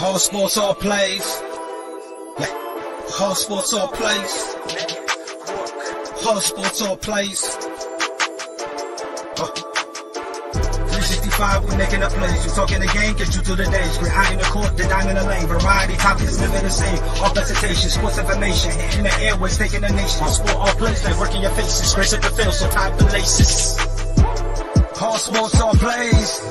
All sports, all plays. Yeah. All sports, all plays. All sports, all plays. 365, we making up plays. You talking the game, get you through the days. We're high in the court, the dime in the lane. Variety topics, living the same. All presentation, sports information. Hitting the airways, taking the nation. All sport, all plays, like working your faces. Grace at the field, so tie the laces. All sports, all plays.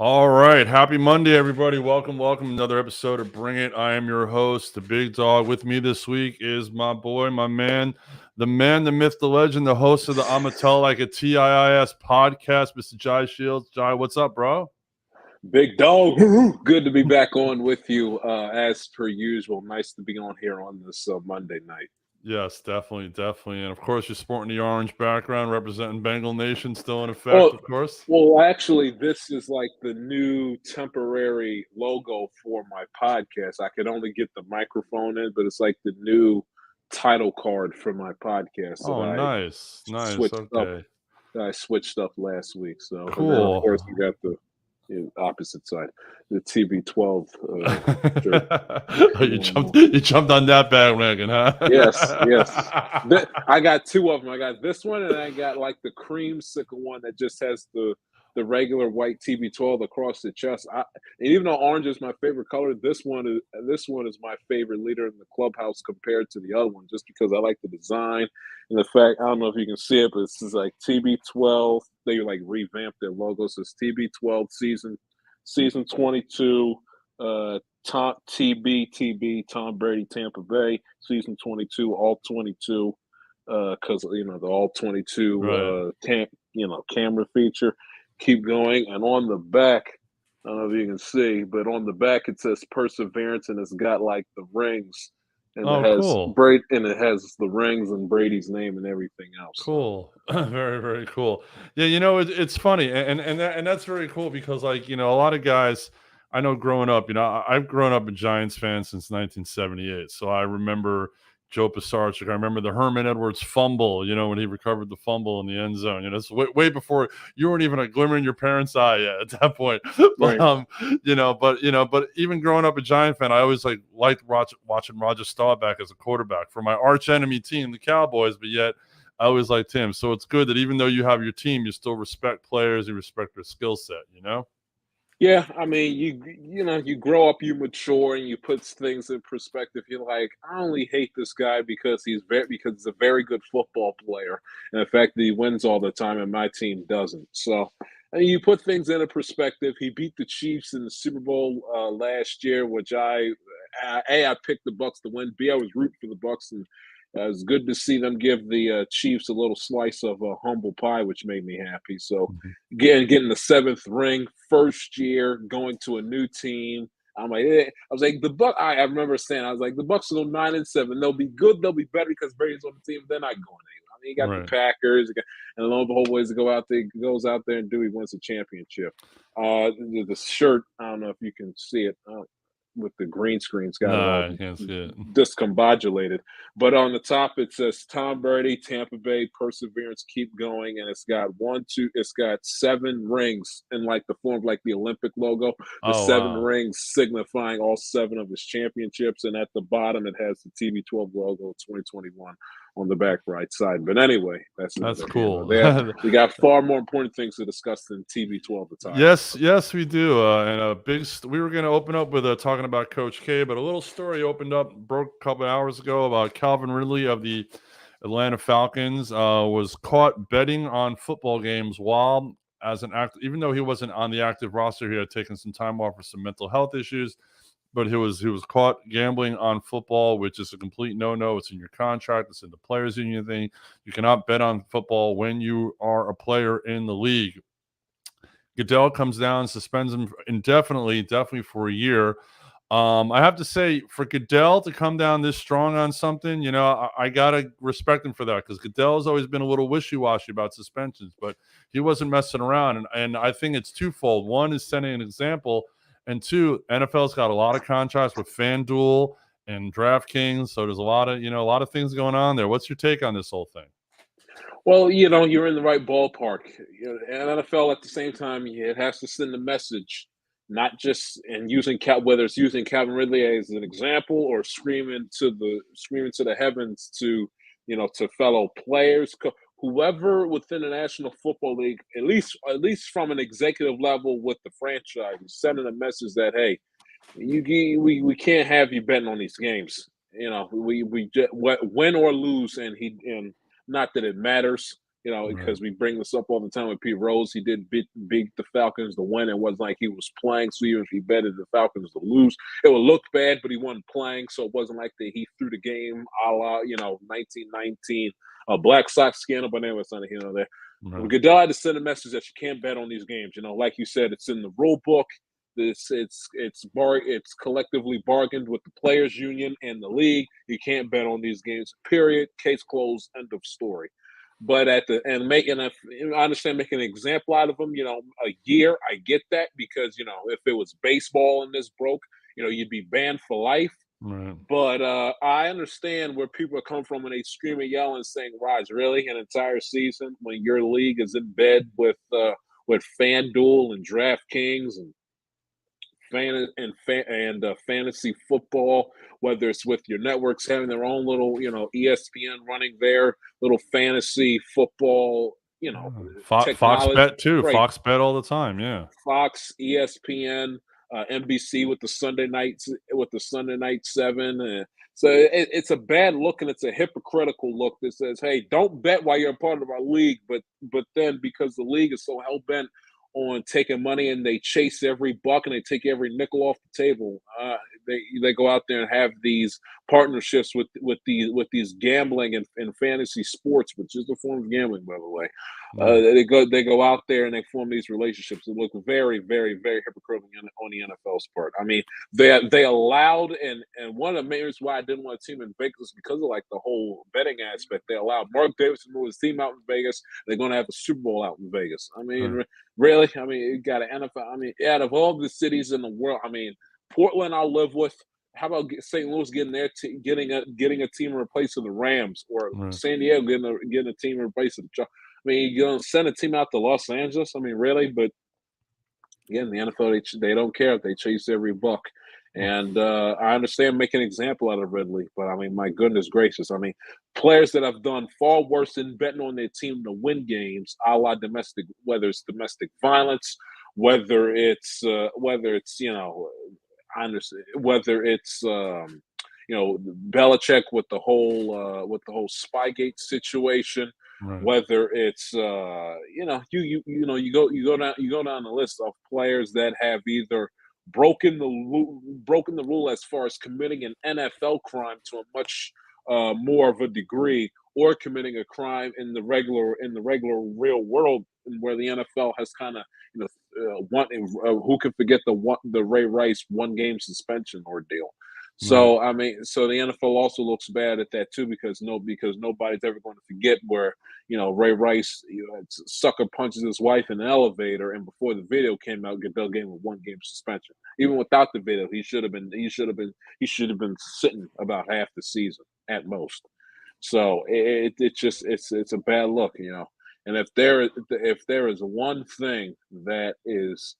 All right. Happy Monday, everybody. Welcome. Another episode of Bring It. I am your host, the Big Dog. With me this week is my boy, my man, the myth, the legend, the host of the I'ma Tell Like a TIIS podcast, Mr. Jai Shields. Jai, what's up, bro? Big Dog. Good to be back on with you as per usual. Nice to be on here on this Monday night. Yes, definitely. And, of course, you're sporting the orange background, representing Bengal Nation, still in effect, of course. Well, actually, this is like the new temporary logo for my podcast. I could only get the microphone in, but it's like the new title card for my podcast. Nice. Okay. I switched up last week. So, cool. And then, of course, we got the opposite side, the TB12 shirt. You jumped on that bandwagon, huh? Yes. I got two of them. I got this one, and I got like the creamsicle one that just has the regular white TB12 across the chest. And even though orange is my favorite color, this one is my favorite leader in the clubhouse compared to the other one, just because I like the design and the fact. I don't know if you can see it, but it's just like TB12. They like revamped their logo, so it's TB12 season 22. Tom Brady, Tampa Bay, season 22, all 22. Because the all 22 camera feature. Keep going, and on the back, I don't know if you can see, but on the back it says Perseverance, and it's got like the rings, and it has cool. and it has the rings and Brady's name and everything else. Cool, very, very cool. Yeah, it's funny, and that's very cool because a lot of guys I know growing up, I've grown up a Giants fan since 1978, so I remember Joe Pisarcik. I remember the Herman Edwards fumble, when he recovered the fumble in the end zone. It's way before you weren't even a glimmer in your parents' eye yet at that point. But right. but even growing up a Giant fan, I always liked watching Roger Staubach as a quarterback for my arch enemy team, the Cowboys. But yet, I always liked him. So it's good that even though you have your team, you still respect players, you respect their skill set. Yeah, I mean, you grow up, you mature, and you put things in perspective. You're like, I only hate this guy because he's a very good football player, and the fact that he wins all the time, and my team doesn't. So, and you put things into perspective. He beat the Chiefs in the Super Bowl last year, which I picked the Bucs to win. B, I was rooting for the Bucs, and it was good to see them give the Chiefs a little slice of humble pie, which made me happy. So, getting the 7th ring, first year, going to a new team. I'm like, I was like, the Bucs. I remember saying, I was like, the Bucs will go 9-7. They'll be good. They'll be better because Brady's on the team. They're not going anywhere. I mean, you got the Packers, and lo and behold, ways to go out there. Goes out there and he wins the championship. The shirt, I don't know if you can see it. With the green screen, it's got discombobulated. But on the top, it says Tom Brady, Tampa Bay, Perseverance, keep going. And it's got 7 rings in like the form of like the Olympic logo. The 7 rings signifying all 7 of his championships. And at the bottom, it has the TB12 logo 2021 on the back right side. But anyway, that's cool. We got far more important things to discuss than TB12 at the time. Yes, we do. And we were going to open up with talking about Coach K, but a little story broke a couple of hours ago about Calvin Ridley of the Atlanta Falcons was caught betting on football games while as an active, even though he wasn't on the active roster. He had taken some time off for some mental health issues. But he was caught gambling on football, which is a complete no-no. It's in your contract. It's in the players' union thing. You cannot bet on football when you are a player in the league. Goodell comes down, suspends him indefinitely, definitely for a year. I have to say, for Goodell to come down this strong on something, I got to respect him for that because Goodell has always been a little wishy-washy about suspensions, but he wasn't messing around. And I think it's twofold. One is setting an example. And 2, NFL's got a lot of contracts with FanDuel and DraftKings, so there's a lot of things going on there. What's your take on this whole thing? Well, you're in the right ballpark. And NFL at the same time, it has to send a message, not just and whether it's using Calvin Ridley as an example or screaming to the heavens to fellow players, whoever within the National Football League, at least from an executive level with the franchise, sending a message that hey, we can't have you betting on these games. We just, win or lose, and not that it matters. Because we bring this up all the time with Pete Rose. He did beat the Falcons to win. It wasn't like he was playing, so even if he betted the Falcons to lose, it would look bad, but he wasn't playing, so it wasn't like he threw the game a la 1919 Black Sox scandal. But anyway, it's not there. Right. Goodell had to send a message that you can't bet on these games. Like you said, it's in the rule book. It's collectively bargained with the players union and the league. You can't bet on these games. Period. Case closed. End of story. But I understand making an example out of them. A year, I get that because if it was baseball and this broke, you'd be banned for life. Right. But I understand where people are coming from when they scream and yell and saying, "Raj, really? An entire season when your league is in bed with FanDuel and DraftKings and fantasy football, whether it's with your networks having their own little, ESPN running their little fantasy football, Fox Bet too. Right. Fox Bet all the time. Yeah. Fox, ESPN, NBC with the Sunday night 7. So it's a bad look, and it's a hypocritical look that says, "Hey, don't bet while you're a part of our league," but then because the league is so hell bent on taking money and they chase every buck and they take every nickel off the table, they go out there and have these partnerships with these gambling and fantasy sports, which is a form of gambling, by the way. They go out there and they form these relationships that look very, very, very hypocritical on the NFL's part. I mean, they allowed, and one of the main reasons why I didn't want a team in Vegas is because of the whole betting aspect. They allowed Mark Davis to move his team out in Vegas. They're going to have a Super Bowl out in Vegas. I mean, really? I mean, you got an NFL. I mean, out of all the cities in the world, I mean, Portland I'll live with. How about St. Louis getting getting a team in replace of the Rams, or San Diego getting a team in replace of the Chargers? I mean, you're going to send a team out to Los Angeles? I mean, really? But again, the NFL, they don't care. They chase every buck. And I understand making an example out of Ridley, but I mean, my goodness gracious. I mean, players that have done far worse than betting on their team to win games, a la whether it's domestic violence, whether it's I understand whether it's Belichick with the whole Spygate situation, whether it's you go down the list of players that have either broken the rule as far as committing an NFL crime to a much more of a degree, or committing a crime in the regular real world, where the NFL has kind of who can forget the Ray Rice 1-game suspension ordeal. So I mean, so the NFL also looks bad at that too, because nobody's ever going to forget where Ray Rice sucker punches his wife in an elevator, and before the video came out, Goodell gave him a 1-game suspension. Even without the video, he should have been sitting about half the season at most. So it's a bad look, And if there is one thing that is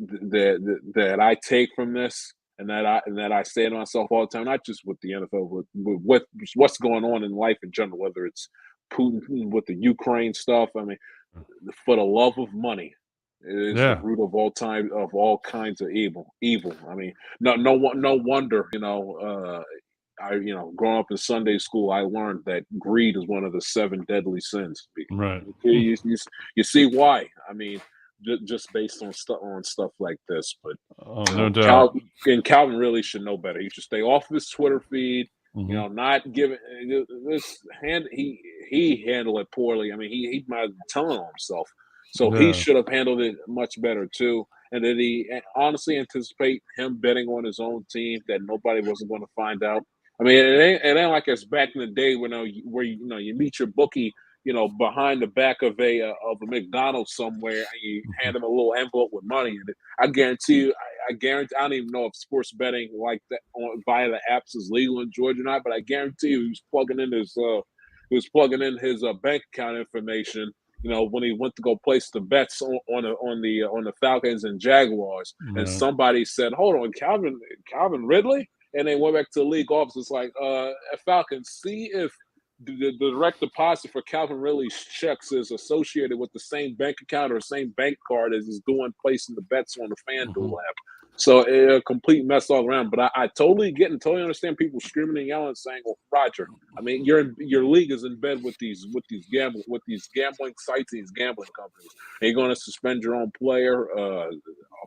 that I take from this, and that I say to myself all the time, not just with the NFL, but what's going on in life in general, whether it's Putin with the Ukraine stuff. I mean, for the love of money is the root of all kinds of evil. I mean, no wonder, growing up in Sunday school, I learned that greed is one of the 7 deadly sins. Right. You see why? I mean, just based on stuff like this, but no doubt. Calvin really should know better. He should stay off of his Twitter feed. Not giving this hand. He handled it poorly. I mean, he might have been telling on himself, so he should have handled it much better too. And did he honestly anticipate him betting on his own team that nobody wasn't going to find out? I mean, it ain't like it's back in the day where you meet your bookie, behind the back of a McDonald's somewhere, and you hand him a little envelope with money in it. I guarantee you, I don't even know if sports betting like that via the apps is legal in Georgia or not, but I guarantee you, he's plugging in plugging in his bank account information. When he went to go place the bets on the Falcons and Jaguars, and Yeah. somebody said, "Hold on, Calvin Ridley," and they went back to the league office. It's like, Falcons, see if the direct deposit for Calvin Ridley's checks is associated with the same bank account or same bank card as he's doing placing the bets on the FanDuel app. So a complete mess all around. But I totally get and totally understand people screaming and yelling, saying, "Well, Roger, I mean, your league is in bed with these gambling sites, these gambling companies. Are you going to suspend your own player a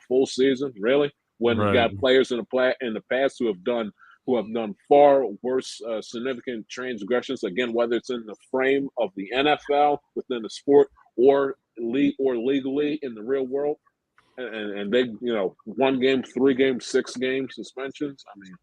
full season? Really? When you got players in the past who have done far worse significant transgressions, again, whether it's in the frame of the NFL within the sport or legally in the real world." And they, 1 game, 3 games, 6 games suspensions. I mean,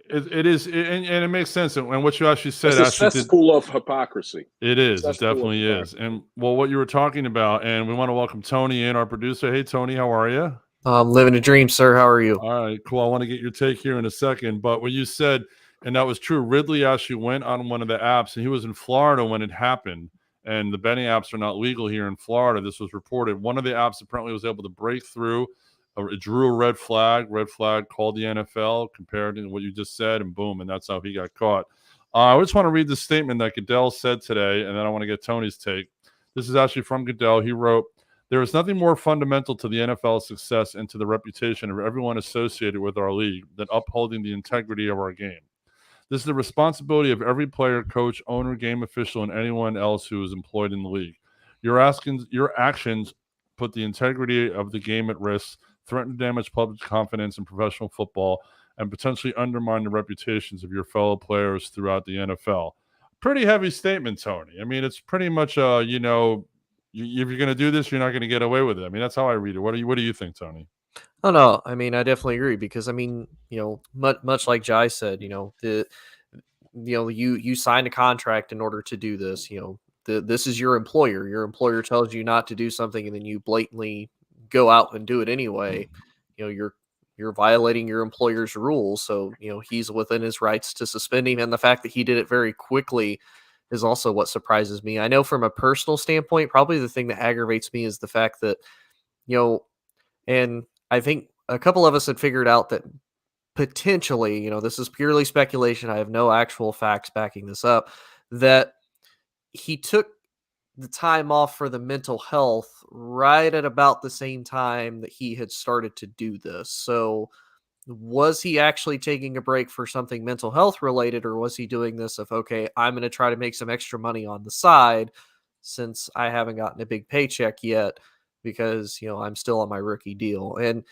it is, and it makes sense. And what you actually said, it's a cesspool of hypocrisy. It is. It definitely is. And what you were talking about, and we want to welcome Tony in, our producer. Hey, Tony, how are you? I'm living a dream, sir. How are you? All right, cool. I want to get your take here in a second. But what you said, and that was true, Ridley actually went on one of the apps, and he was in Florida when it happened. And the betting apps are not legal here in Florida. This was reported. One of the apps apparently was able to break through. It drew a red flag. Red flag called the NFL, compared to what you just said, and boom, and that's how he got caught. I just want to read the statement that Goodell said today, and then I want to get Tony's take. This is actually from Goodell. He wrote, "There is nothing more fundamental to the NFL's success and to the reputation of everyone associated with our league than upholding the integrity of our game. This is the responsibility of every player, coach, owner, game official, and anyone else who is employed in the league. Your actions put the integrity of the game at risk, threaten to damage public confidence in professional football, and potentially undermine the reputations of your fellow players throughout the NFL." Pretty heavy statement, Tony. I mean, it's pretty much, if you're going to do this, you're not going to get away with it. I mean, that's how I read it. What do you think, Tony? Oh no, I mean, I definitely agree because I mean, much like Jai said, you signed a contract in order to do this. This is your employer. Your employer tells you not to do something, and then you blatantly go out and do it anyway. You're violating your employer's rules. So he's within his rights to suspend him, and the fact that he did it very quickly is also what surprises me. I know from a personal standpoint, probably the thing that aggravates me is the fact that and I think a couple of us had figured out that potentially, this is purely speculation. I have no actual facts backing this up, that he took the time off for the mental health right at about the same time that he had started to do this. So was he actually taking a break for something mental health related, or was he doing this of, okay, I'm going to try to make some extra money on the side since I haven't gotten a big paycheck yet, because I'm still on my rookie deal. And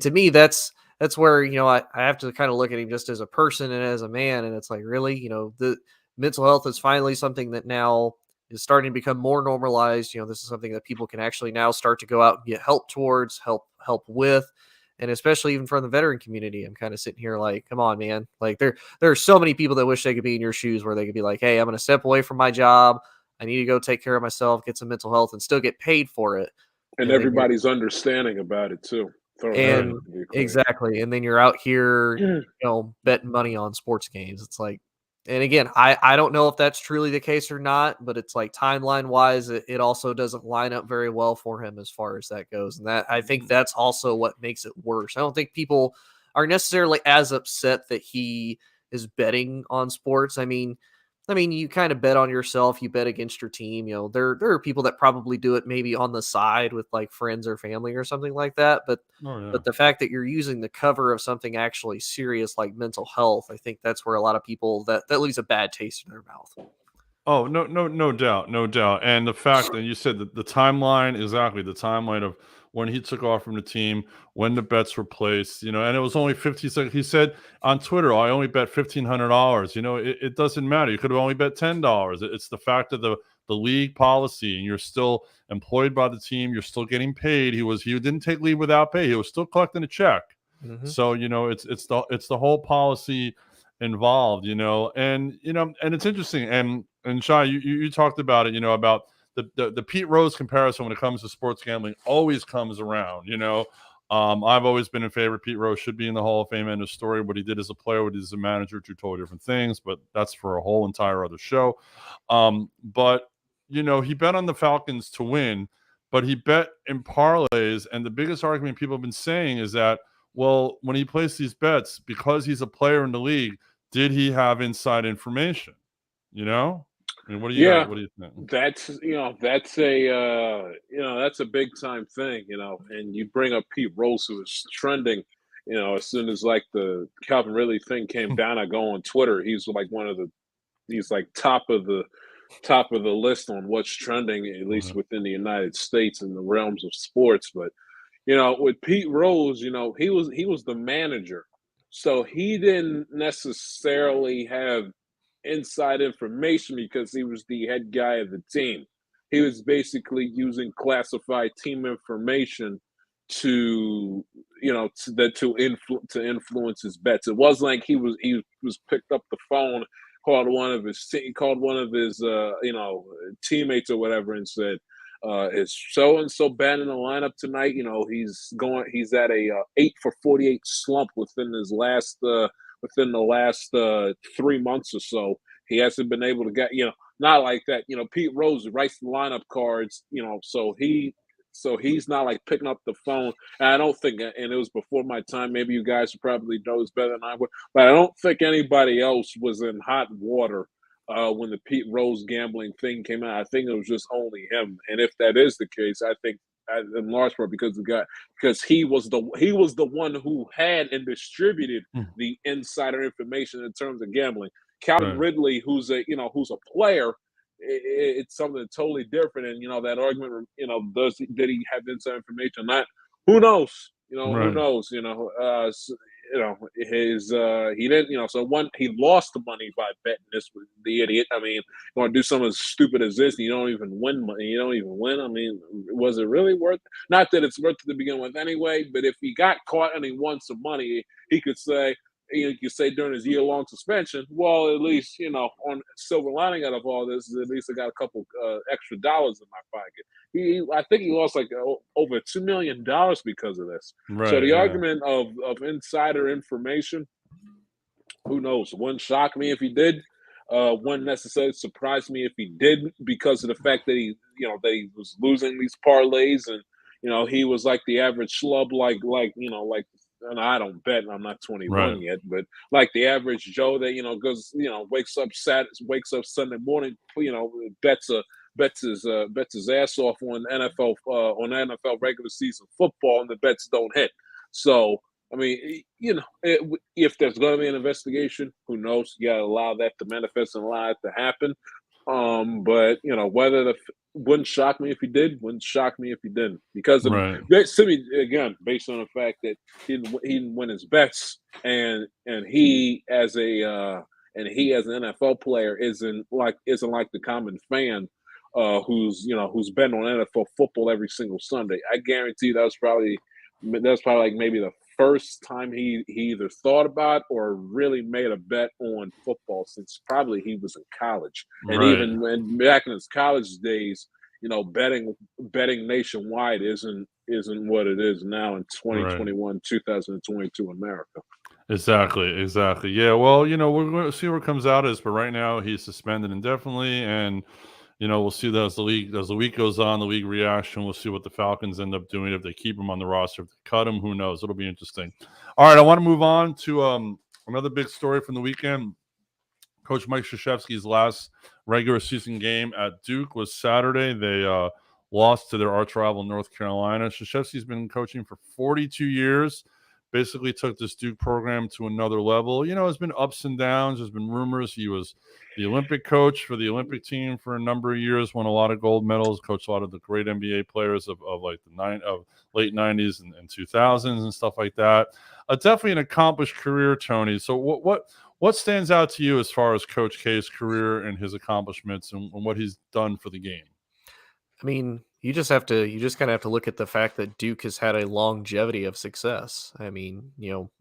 to me, that's where I have to kind of look at him just as a person and as a man, and it's like, really, the mental health is finally something that now is starting to become more normalized. This is something that people can actually now start to go out and get help towards, help with, and especially even from the veteran community. I'm kind of sitting here like, come on, man. Like there are so many people that wish they could be in your shoes, where they could be like, hey, I'm going to step away from my job. I need to go take care of myself, get some mental health, and still get paid for it. And everybody's understanding about it too. And exactly. And then you're out here, betting money on sports games. It's like, and again, I don't know if that's truly the case or not, but it's like timeline wise, it also doesn't line up very well for him as far as that goes. And that, I think that's also what makes it worse. I don't think people are necessarily as upset that he is betting on sports. I mean, you kind of bet on yourself. You bet against your team. There are people that probably do it maybe on the side with like friends or family or something like that. But the fact that you're using the cover of something actually serious like mental health, I think that's where a lot of people that leaves a bad taste in their mouth. Oh, no doubt. And the fact that you said that the timeline, exactly the timeline of when he took off from the team, when the bets were placed, and it was only 50 seconds. He said on Twitter, I only bet $1,500. It doesn't matter. You could have only bet $10. It's the fact of the league policy, and you're still employed by the team. You're still getting paid. He didn't take leave without pay. He was still collecting a check. Mm-hmm. So, it's the whole policy involved, and it's interesting. And Shai, you talked about it, about the Pete Rose comparison when it comes to sports gambling always comes around, I've always been in favor. Pete Rose should be in the Hall of Fame. End of story. What he did as a player, what he did as a manager, two totally different things. But that's for a whole entire other show. But he bet on the Falcons to win, but he bet in parlays. And the biggest argument people have been saying is that, well, when he placed these bets, because he's a player in the league, did he have inside information? I mean, what do you Yeah, what do you think? that's that's a big time thing, and you bring up Pete Rose, who is trending, as soon as like the Calvin Ridley thing came down. I go on Twitter. He's like he's like top of the list on what's trending, at least within the United States in the realms of sports. But with Pete Rose, he was the manager, so he didn't necessarily have inside information because he was the head guy of the team. He was basically using classified team information to influence his bets. It wasn't like he was picked up the phone, called one of his teammates or whatever, and said, is so and so bad in the lineup tonight? He's at a 8 for 48 slump within the last 3 months or so. He hasn't been able to get, not like that. Pete Rose writes the lineup cards, so he's not like picking up the phone. And I don't think, and it was before my time, maybe you guys probably knows better than I would, but I don't think anybody else was in hot water when the Pete Rose gambling thing came out. I think it was just only him. And if that is the case, I think in large part because he was the one who had and distributed the insider information in terms of gambling. Calvin Ridley, who's a player, it's something totally different. And that argument, did he have inside information? Not, who knows? Who knows? He didn't. So he lost the money by betting this with the idiot. I mean, you want to do something as stupid as this, and you don't even win money. You don't even win. I mean, was it really worth it? Not that it's worth it to begin with anyway, but if he got caught and he won some money, he could say, during his year-long suspension, well, at least, on silver lining out of all this, at least I got a couple extra dollars in my pocket. I think he lost like over $2 million because of this. So the argument of insider information, who knows? Wouldn't shock me if he did. Wouldn't necessarily surprise me if he didn't, because of the fact that he was losing these parlays, and he was like the average schlub, like and I don't bet, and I'm not 21 yet, but like the average Joe that goes, wakes up Sunday morning, bets his ass off on NFL regular season football, and the bets don't hit. So I mean, if there's going to be an investigation, who knows? You got to allow that to manifest and allow it to happen. But wouldn't shock me if he did. Wouldn't shock me if he didn't, because to me, again, based on the fact that he didn't win his bets, and he as an NFL player isn't like the common fan who's been on NFL football every single Sunday. I guarantee that's probably like maybe the first time he either thought about or really made a bet on football since probably he was in college. And even when back in his college days, betting nationwide isn't what it is now in 2021, 2022 America. Exactly. Yeah, well, we're going to see where it comes out as, but right now he's suspended indefinitely, and we'll see that as the week goes on, the league reaction. We'll see what the Falcons end up doing, if they keep him on the roster, if they cut him, who knows? It'll be interesting. All right, I want to move on to another big story from the weekend. Coach Mike Krzyzewski's last regular season game at Duke was Saturday. They lost to their arch rival North Carolina. Krzyzewski's been coaching for 42 years. Basically took this Duke program to another level. There's been ups and downs. There's been rumors. He was the Olympic coach for the Olympic team for a number of years, won a lot of gold medals, coached a lot of the great NBA players of like the late 90s and 2000s and stuff like that. Definitely an accomplished career, Tony. So what stands out to you as far as Coach K's career and his accomplishments and what he's done for the game? I mean, you just kind of have to look at the fact that Duke has had a longevity of success. I mean,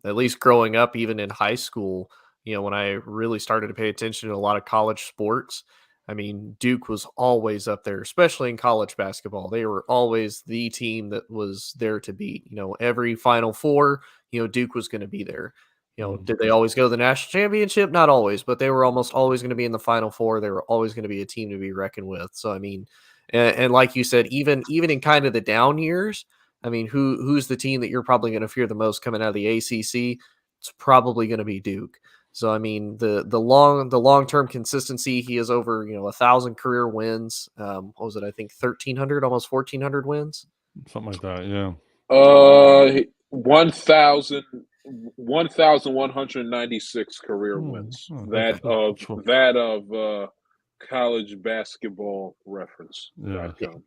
at least growing up, even in high school, when I really started to pay attention to a lot of college sports, I mean, Duke was always up there, especially in college basketball. They were always the team that was there to beat. Every Final Four, Duke was going to be there. Did they always go to the national championship? Not always, but they were almost always going to be in the Final Four. They were always going to be a team to be reckoned with. So, I mean, and like you said, even in kind of the down years, I mean, who's the team that you're probably going to fear the most coming out of the ACC? It's probably going to be Duke. So I mean, the long term consistency, he has over 1,000 career wins. What was it? I think 1,300, almost 1,400 wins, something like that. Yeah. 1,196 career wins. That of college basketball reference.com.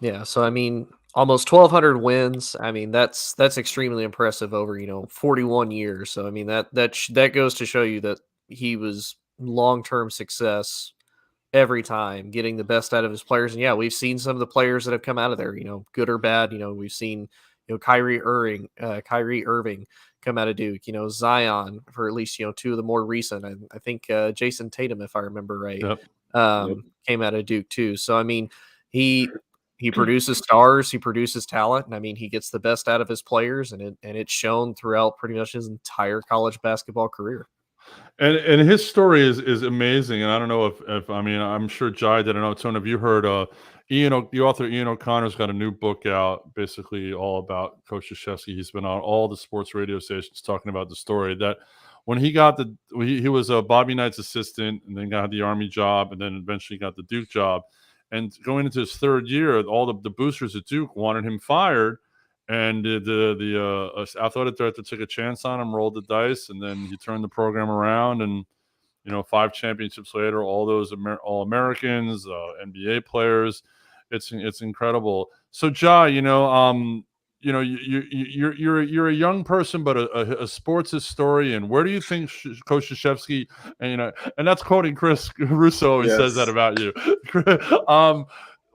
Yeah. So I mean, almost 1,200 wins. I mean, that's extremely impressive over 41 years. So I mean, that goes to show you that he was long-term success every time, getting the best out of his players. And yeah, we've seen some of the players that have come out of there, good or bad. We've seen Kyrie Irving come out of Duke. Zion for at least two of the more recent. I think Jayson Tatum, if I remember right, came out of Duke too. So I mean, he produces stars, he produces talent, and I mean, he gets the best out of his players, and it's shown throughout pretty much his entire college basketball career. And his story is amazing. And I don't know if I mean, I'm sure Jai did. I know, Tony, have you heard the author Ian O'Connor's got a new book out, basically all about Coach Krzyzewski. He's been on all the sports radio stations talking about the story that when he got he was a Bobby Knight's assistant, and then got the Army job, and then eventually got the Duke job. And going into his third year, all the boosters at Duke wanted him fired. And the athletic director took a chance on him, rolled the dice, and then he turned the program around. And 5 championships later, all those all Americans, NBA players, it's incredible. So, Jai, you're a young person, but a sports historian. Where do you think Coach Krzyzewski, and and that's quoting Chris Russo always says that about you.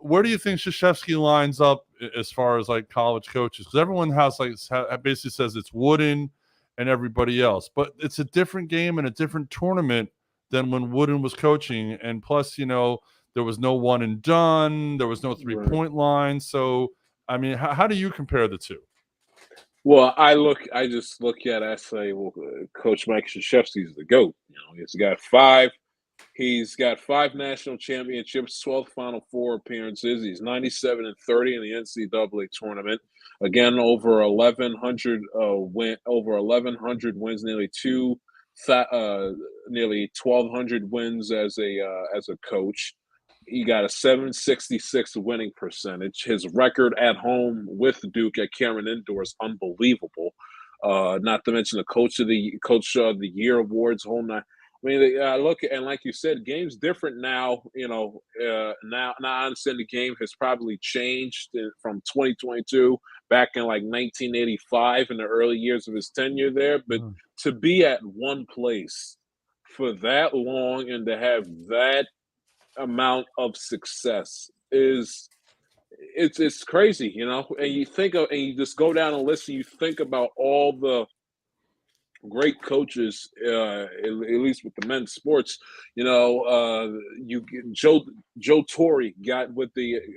Where do you think Krzyzewski lines up as far as like college coaches? Because everyone has basically says it's Wooden and everybody else, but it's a different game and a different tournament than when Wooden was coaching. And plus, there was no one and done, there was no 3-point line. So, I mean, how do you compare the two? Well, I just look at it, I say, well, Coach Mike Krzyzewski's the GOAT. He's got 5 national championships, 12 Final Four appearances. He's 97-30 in the NCAA tournament. Again, over 1,100 wins, nearly 1,200 wins as a coach. He got a 766 winning percentage. His record at home with Duke at Cameron Indoor is unbelievable. Not to mention the Coach of the Year awards, whole nine. I mean, look, and like you said, game's different now. Now I understand the game has probably changed from 2022 back in like 1985 in the early years of his tenure there. But to be at one place for that long and to have that amount of success it's crazy, and you just go down a list and you think about all the great coaches, at least with the men's sports. You get Joe Torre got with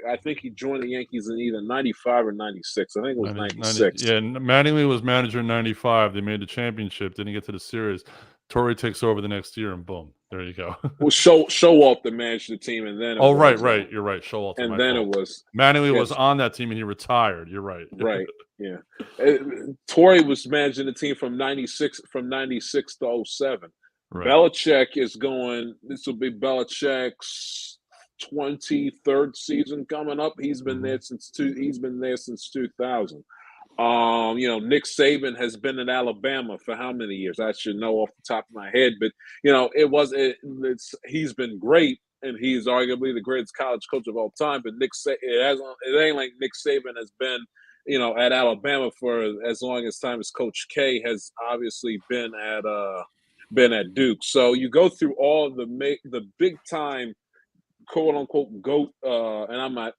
I think he joined the Yankees in either 95 or 96. I think it was 96. Yeah, Mattingly was manager in 95. They made the championship, didn't get to the series. Torre takes over the next year, and boom, there you go. Well, Showalter managed the team, and then right, you're right, Showalter. And then it was Mattingly was on that team, and he retired. You're right. Right. Yeah. Torre was managing the team from 96 to 07. Right. Belichick is going. This will be Belichick's 23rd season coming up. He's been there since 2000. Nick Saban has been in Alabama for how many years? I should know off the top of my head, but he's been great, and he's arguably the greatest college coach of all time. But it ain't like Nick Saban has been, at Alabama for as long as time as Coach K has obviously been at Duke. So you go through all of the big time, quote unquote GOAT, and I'm not,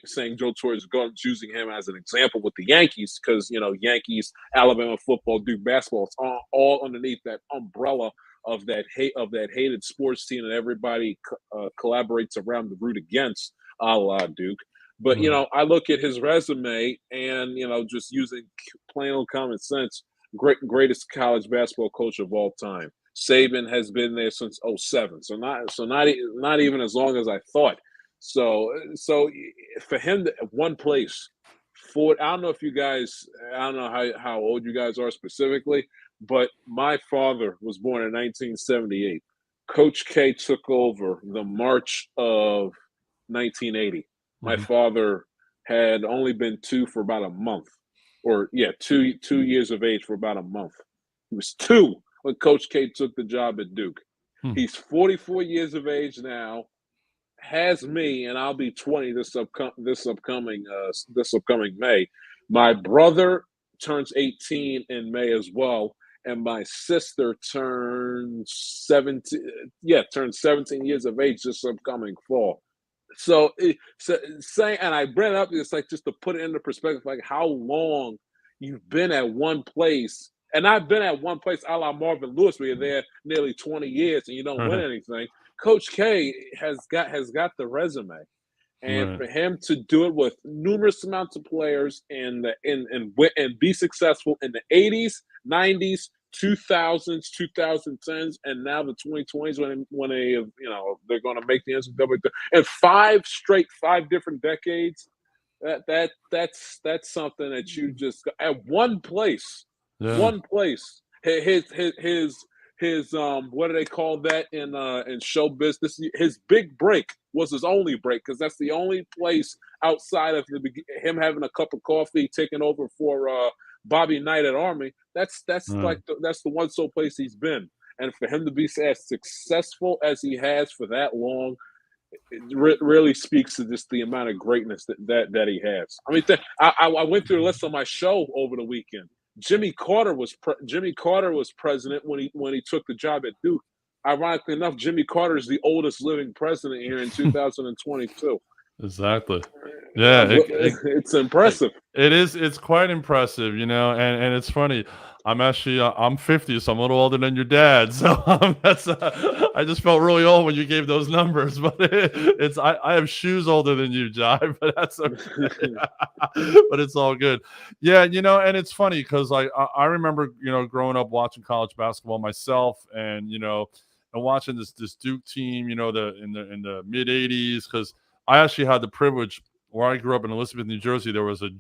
saying Joe Torre is GOAT, using him as an example with the Yankees, because Yankees, Alabama football, Duke basketball, it's all underneath that umbrella of that hated sports team that everybody collaborates around to root against, a la Duke. But I look at his resume, and just using plain old common sense, greatest college basketball coach of all time. Saban has been there since 2007, so not even as long as I thought. So for him to one place, I don't know if you guys, I don't know how old you guys are specifically, but my father was born in 1978. Coach K took over the March of 1980. My father had only been two for about a month, or 2 years of age for about a month. He was 2 when Coach K took the job at Duke. He's 44 years of age now, has me, and I'll be 20 this upcoming May. My brother turns 18 in May as well, and my sister turns 17 years of age this upcoming fall. So saying, and I bring it up, it's like just to put it into perspective, like how long you've been at one place. And I've been at one place, a la Marvin Lewis, where you're there nearly 20 years and you don't win anything. Coach K has got the resume, and for him to do it with numerous amounts of players and be successful in the 80s, 90s, 2000s, 2010s, and now the 2020s when they're going to make the NCAA, and 5 different decades. That's something that you just at one place. One place. His what do they call that in show business? His big break was his only break, because that's the only place outside of him having a cup of coffee, taking over for Bobby Knight at Army. That's the one sole place he's been, and for him to be as successful as he has for that long, it really speaks to just the amount of greatness that he has. I mean, I went through the list on my show over the weekend. Jimmy Carter was president when he took the job at Duke. Ironically enough, Jimmy Carter is the oldest living president here in 2022. Exactly. Yeah, it's impressive. It is. It's quite impressive, and it's funny. I'm 50, so I'm a little older than your dad. So I just felt really old when you gave those numbers. But I have shoes older than you, Jai, but that's okay. But it's all good. Yeah, and it's funny because I remember growing up watching college basketball myself, and and watching this Duke team, in the mid '80s, because I actually had the privilege. Where I grew up in Elizabeth, New Jersey, there was a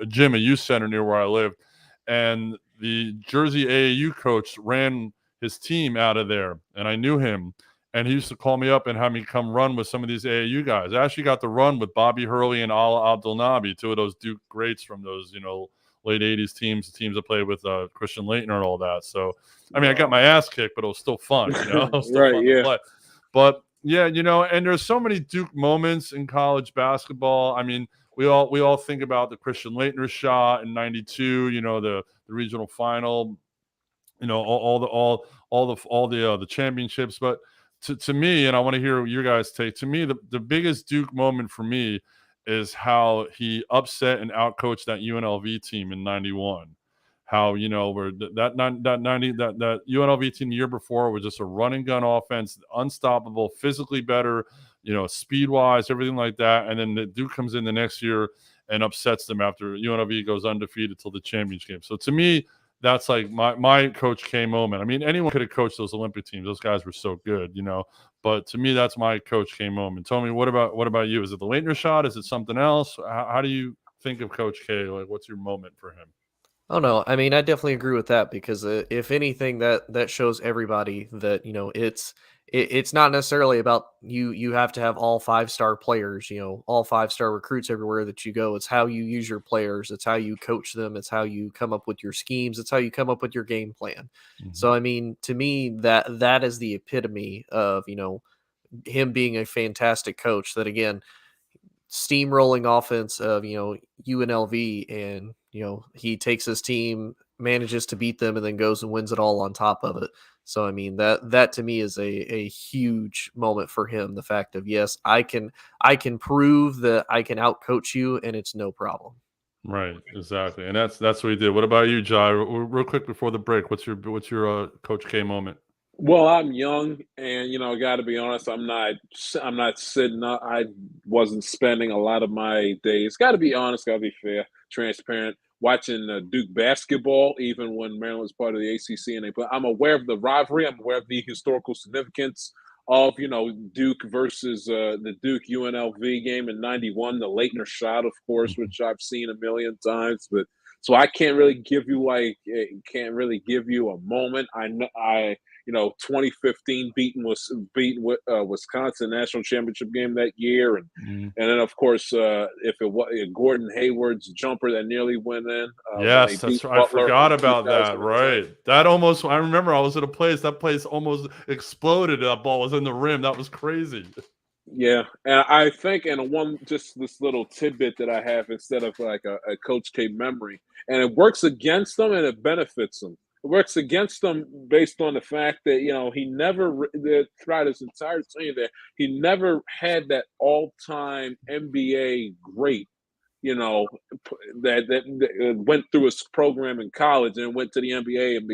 gym, a youth center near where I lived, and the Jersey AAU coach ran his team out of there, and I knew him, and he used to call me up and have me come run with some of these AAU guys. I actually got to run with Bobby Hurley and Ala Abdelnaby, 2 of those Duke greats from those late '80s teams, the teams that played with Christian Laettner and all that. So I mean, I got my ass kicked, but it was still fun, It was still fun to play. But yeah, and there's so many Duke moments in college basketball. I mean, we all think about the Christian Laettner shot in '92. The regional final. All the championships. But to me, and I want to hear your guys' take. To me, the biggest Duke moment for me is how he upset and outcoached that UNLV team in '91. How where that UNLV team the year before was just a run and gun offense, unstoppable, physically better, speed wise, everything like that. And then the Duke comes in the next year and upsets them after UNLV goes undefeated till the championship game. So to me, that's like my Coach K moment. I mean, anyone could have coached those Olympic teams; those guys were so good, But to me, that's my Coach K moment. Tell me, what about you? Is it the Laettner shot? Is it something else? How do you think of Coach K? Like, what's your moment for him? Oh no, I mean I definitely agree with that, because if anything, that shows everybody that it's not necessarily about you have to have all 5-star players, all 5-star recruits everywhere that you go. It's how you use your players, it's how you coach them, it's how you come up with your schemes, it's how you come up with your game plan. So I mean, to me, that is the epitome of him being a fantastic coach. That again, steamrolling offense of UNLV, and he takes his team, manages to beat them, and then goes and wins it all on top of it. So I mean, that to me is a huge moment for him. The fact of, yes, I can prove that I can outcoach you, and it's no problem. Right, exactly, and that's what he did. What about you, Jai? Real quick before the break, what's your Coach K moment? Well, I'm young, and got to be honest. I'm not sitting up. I wasn't spending a lot of my days. Got to be honest. Got to be fair, transparent. Watching Duke basketball, even when Maryland was part of the ACC, but I'm aware of the rivalry. I'm aware of the historical significance of Duke versus the Duke UNLV game in '91, the Leitner shot, of course, which I've seen a million times. But so I can't really give you a moment. I know 2015 beating Wisconsin national championship game that year, and Mhm. and then of course if it was Gordon Hayward's jumper that nearly went in when they Yes, beat that's right. I Butler forgot in about that. 2010. Right, that almost. I remember I was at a place. That place almost exploded. That ball was in the rim. That was crazy. Yeah, and I think, and just this little tidbit that I have instead of like a Coach K memory, and it works against them and it benefits them. It works against them based on the fact that he never throughout his entire tenure there, he never had that all-time NBA great that went through his program in college and went to the NBA and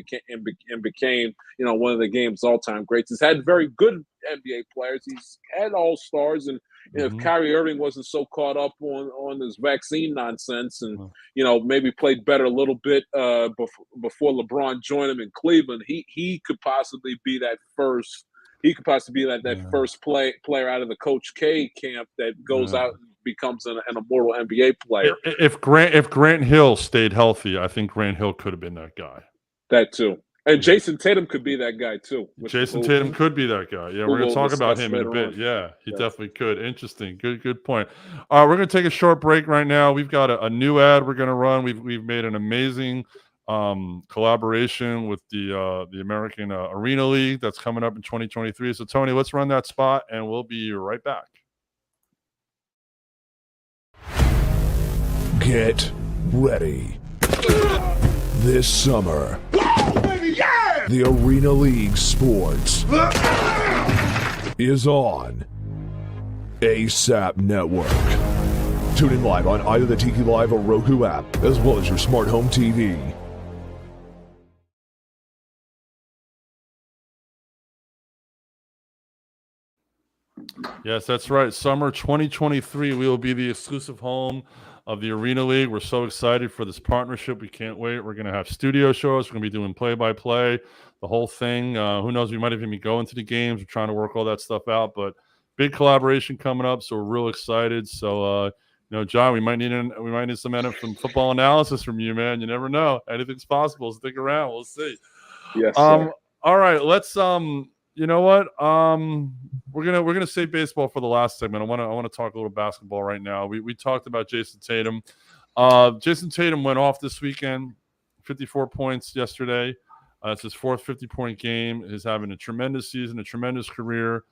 became one of the game's all-time greats. He's had very good NBA players. He's had all-stars, and if Mhm. Kyrie Irving wasn't so caught up on this vaccine nonsense, and Mhm. maybe played better a little bit before LeBron joined him in Cleveland, he could possibly be that first. He could possibly be that Yeah. first player out of the Coach K camp that goes Yeah. out and becomes an immortal NBA player. If Grant Hill stayed healthy, I think Grant Hill could have been that guy. That too. And Yeah. Jayson Tatum could be that guy too, which Jason Tatum could be that guy. Yeah, who we're gonna we'll talk about discuss him in a later bit. on. Yeah, he Yes. definitely could. Interesting. Good point. All right, we're gonna take a short break right now. We've got a new ad we're gonna run. We've made an amazing collaboration with the American Arena League that's coming up in 2023. So Tony, let's run that spot, and we'll be right back. Get ready. This summer, the Arena League Sports is on ASAP Network. Tune in live on either the Tiki Live or Roku app, as well as your smart home TV. Yes, that's right. Summer 2023, we will be the exclusive home of the Arena League. We're so excited for this partnership. We can't wait. We're going to have studio shows. We're going to be doing play-by-play, the whole thing. Who knows? We might even be going to the games. We're trying to work all that stuff out, but big collaboration coming up, so we're real excited. So, John, we might need some football analysis from you, man. You never know. Anything's possible. Stick around. We'll see. Yes, sir. All right, let's you know what? We're gonna save baseball for the last segment. I want to talk a little basketball right now. We talked about Jayson Tatum. Jayson Tatum went off this weekend, 54 points yesterday. It's his fourth 50-point game. He's having a tremendous season, a tremendous career.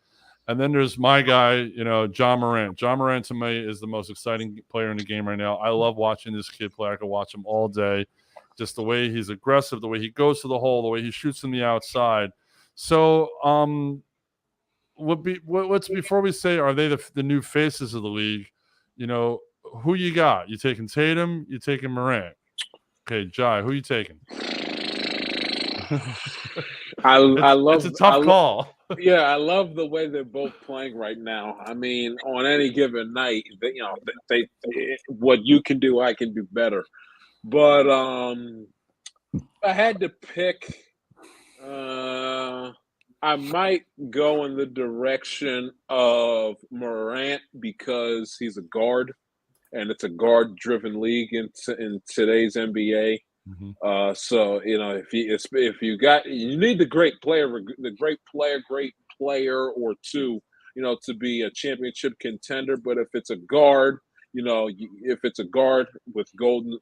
And then there's my guy, Ja Morant. Ja Morant to me is the most exciting player in the game right now. I love watching this kid play. I could watch him all day. Just the way he's aggressive, the way he goes to the hole, the way he shoots from the outside. So, what's before we say, are they the new faces of the league? Who you got? You taking Tatum? You taking Morant? Okay, Jai, who you taking? It's a tough call. Yeah, I love the way they're both playing right now. I mean, on any given night, they what you can do, I can do better. But I had to pick. I might go in the direction of Morant because he's a guard, and it's a guard-driven league in today's NBA. Mm-hmm. So if you need the great player or two, to be a championship contender. But if it's a guard, if it's a guard with Golden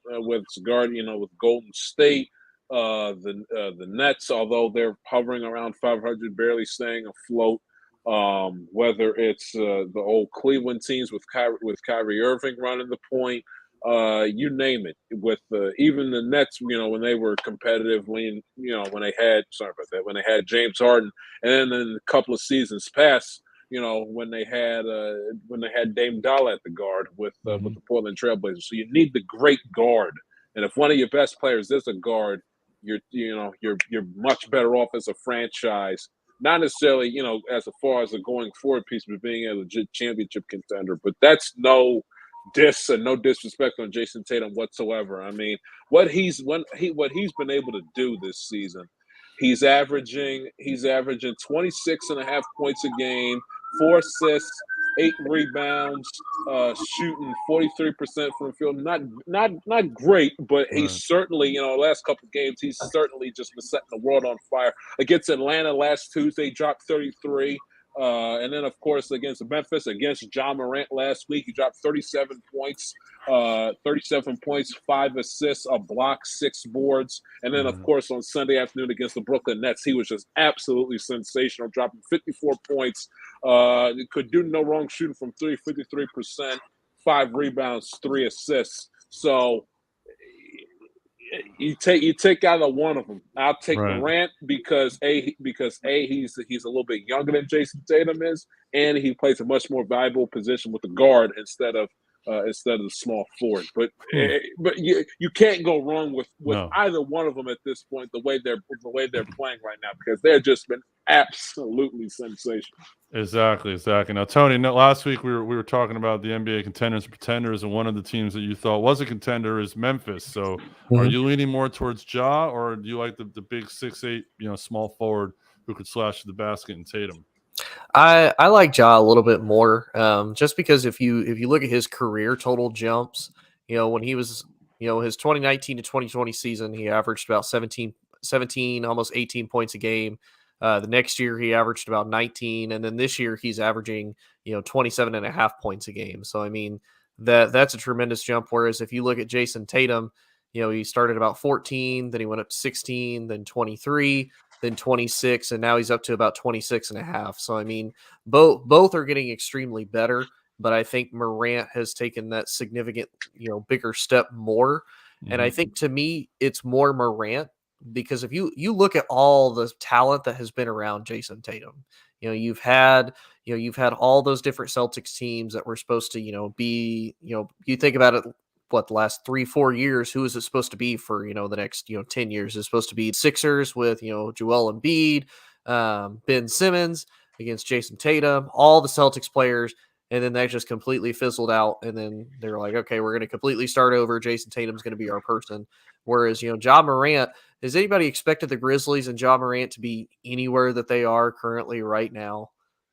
State, the Nets, although they're hovering around 500, barely staying afloat. Whether it's the old Cleveland teams with Kyrie Irving running the point, you name it. With even the Nets, when they were competitive, when they had James Harden, and then in a couple of seasons past, when they had Dame Dolla at the guard with the Portland Trailblazers. So you need the great guard, and if one of your best players is a guard, you're much better off as a franchise. Not necessarily, as far as a going forward piece, but being a legit championship contender. But that's no diss and no disrespect on Jayson Tatum whatsoever. I mean, what he's been able to do this season, he's averaging 26.5 points a game, 4 assists, 8 rebounds, shooting 43% from the field. Not great, but he's certainly, the last couple of games, he's certainly just been setting the world on fire. Against Atlanta last Tuesday, dropped 33. And then, of course, against Memphis, against Ja Morant last week, he dropped 37 points, 5 assists, a block, 6 boards. And then, of course, on Sunday afternoon against the Brooklyn Nets, he was just absolutely sensational, dropping 54 points. Could do no wrong shooting from 53%, 5 rebounds, 3 assists. So you take either one of them. I'll take Morant because he's a little bit younger than Jayson Tatum is, and he plays a much more valuable position with the guard instead of the small forward. But you can't go wrong with either one of them at this point. The way they're playing right now, because they've just been absolutely sensational. Exactly. Now, Tony, last week we were talking about the NBA contenders and pretenders, and one of the teams that you thought was a contender is Memphis. So, are you leaning more towards Ja, or do you like the big 6'8", small forward who could slash to the basket and Tatum? I like Ja a little bit more, just because if you look at his career total jumps, when he was, his 2019 to 2020 season, he averaged about 17, almost 18 points a game. The next year he averaged about 19, and then this year he's averaging 27.5 points a game. So I mean that's a tremendous jump. Whereas if you look at Jayson Tatum, he started about 14, then he went up to 16, then 23, then 26, and now he's up to about 26.5. So I mean both are getting extremely better, but I think Morant has taken that significant bigger step more. And I think to me it's more Morant, because if you look at all the talent that has been around Jayson Tatum, you've had all those different Celtics teams that were supposed to, be, you think about it, the last 3-4 years, who is it supposed to be for, the next, 10 years? It's supposed to be Sixers with, Joel Embiid, Ben Simmons against Jayson Tatum, all the Celtics players. And then that just completely fizzled out. And then they're like, okay, we're going to completely start over. Jayson Tatum's going to be our person. Whereas, Ja Morant, has anybody expected the Grizzlies and Ja Morant to be anywhere that they are currently right now?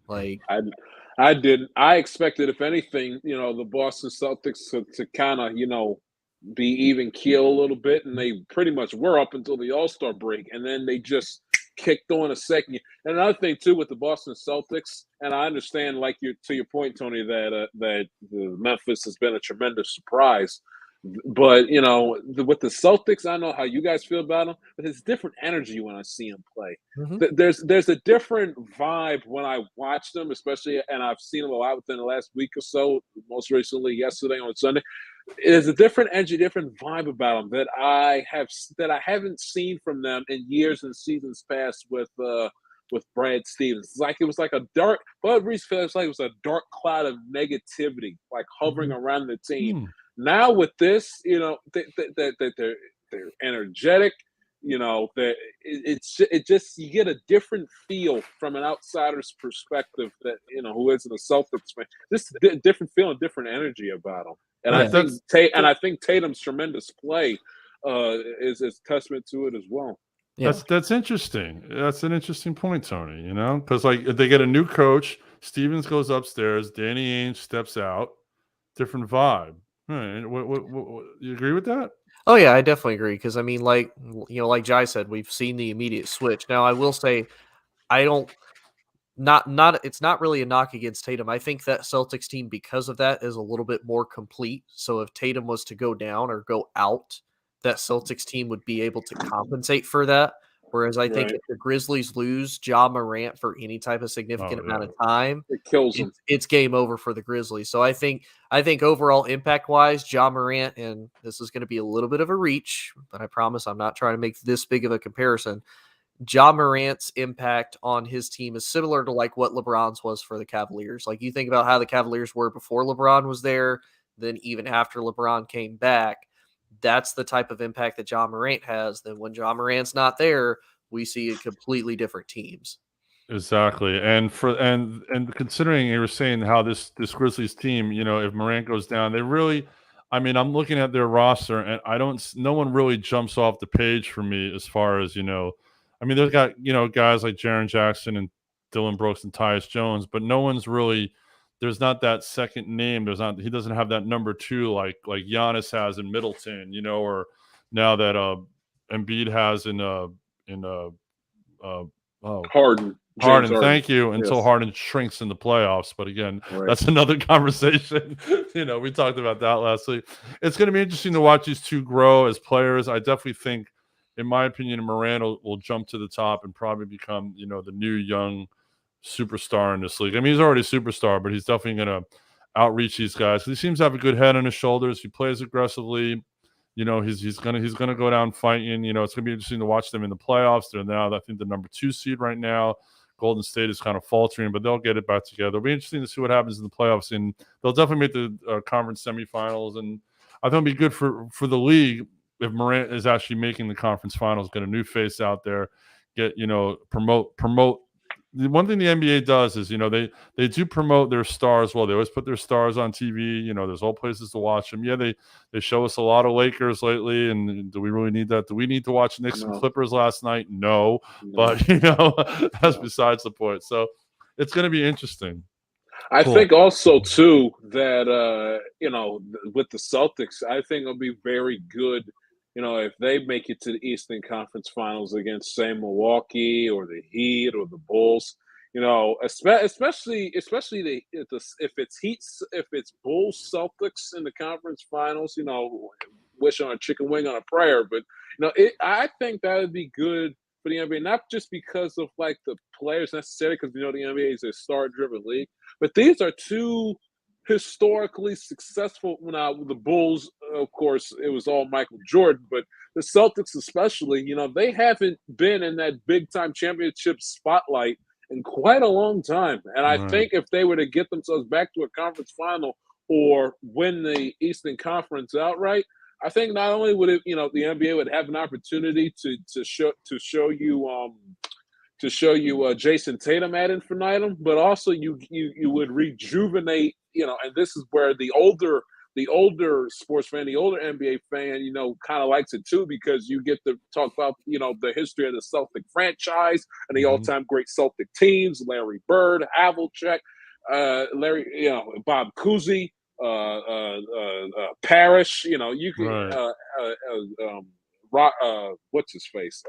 Like, I didn't. I expected, if anything, the Boston Celtics to kind of, be even keel a little bit. And they pretty much were up until the All-Star break. And then they just kicked on a second. And another thing too with the Boston Celtics, and I understand, to your point, Tony, that the Memphis has been a tremendous surprise. But with the Celtics, I know how you guys feel about them, but it's different energy when I see them play. There's a different vibe when I watch them, especially, and I've seen them a lot within the last week or so. Most recently, yesterday on Sunday. There's a different energy, different vibe about them that I haven't seen from them in years and seasons past with Brad Stevens. It was like a dark. Bud Reese feels like it was a dark cloud of negativity, hovering around the team. Now with this, they're energetic. That it just you get a different feel from an outsider's perspective that who isn't a Celtics fan. Just different feeling, different energy about them. And I think Tatum's tremendous play is testament to it as well. Yeah. That's interesting. That's an interesting point, Tony. Because they get a new coach, Stevens goes upstairs, Danny Ainge steps out, different vibe. Right. What, you agree with that? Oh yeah, I definitely agree. Because I mean, like Jai said, we've seen the immediate switch. Now I will say, it's not really a knock against Tatum. I think that Celtics team, because of that, is a little bit more complete. So if Tatum was to go down or go out, that Celtics team would be able to compensate for that. Whereas I think if the Grizzlies lose Ja Morant for any type of significant amount of time, it kills them. It's game over for the Grizzlies. So I think overall impact wise, Ja Morant, and this is going to be a little bit of a reach, but I promise I'm not trying to make this big of a comparison. Ja Morant's impact on his team is similar to like what LeBron's was for the Cavaliers. Like you think about how the Cavaliers were before LeBron was there, then even after LeBron came back, that's the type of impact that Ja Morant has. Then when Ja Morant's not there, we see completely different teams. Exactly. And considering you were saying how this Grizzlies team, if Morant goes down, they really, I mean, I'm looking at their roster and no one really jumps off the page for me as far as, I mean, they've got, guys like Jaren Jackson and Dylan Brooks and Tyus Jones, but no one's really, there's not that second name. He doesn't have that number 2 like Giannis has in Middleton, or now that Embiid has in Harden. Harden, thank you. Until Yes. Harden shrinks in the playoffs. But again, Right. that's another conversation. We talked about that last week. It's going to be interesting to watch these two grow as players. I definitely think, in my opinion, Morant will jump to the top and probably become, the new young superstar in this league. I mean, he's already a superstar, but he's definitely going to outreach these guys. He seems to have a good head on his shoulders. He plays aggressively. He's gonna go down fighting. It's gonna be interesting to watch them in the playoffs. They're now, I think, the number 2 seed right now. Golden State is kind of faltering, but they'll get it back together. It'll be interesting to see what happens in the playoffs, and they'll definitely make the conference semifinals. And I think it'll be good for the league if Morant is actually making the conference finals, get a new face out there, get promote. The one thing the NBA does is, they do promote their stars well. They always put their stars on TV. There's all places to watch them. Yeah, they show us a lot of Lakers lately, and do we really need that? Do we need to watch Knicks and Clippers last night? No. But that's besides the point. So it's going to be interesting. I think also too that with the Celtics, I think it'll be very good. If they make it to the Eastern Conference Finals against, say, Milwaukee or the Heat or the Bulls, especially if it's Bulls Celtics in the conference finals, wish on a chicken wing on a prayer, but I think that would be good for the NBA, not just because of like the players necessarily, because the NBA is a star-driven league, but these are two historically successful. Now, with the Bulls, of course, it was all Michael Jordan, but the Celtics especially, they haven't been in that big-time championship spotlight in quite a long time. And I think if they were to get themselves back to a conference final or win the Eastern Conference outright, I think not only would it, the NBA would have an opportunity to show you Jayson Tatum ad infinitum, but also you would rejuvenate, and this is where the older sports fan, the older NBA fan, kind of likes it too, because you get to talk about, the history of the Celtic franchise and the all-time great Celtic teams, Larry Bird, Havlicek, Bob Cousy, Parrish, you can, what's his face,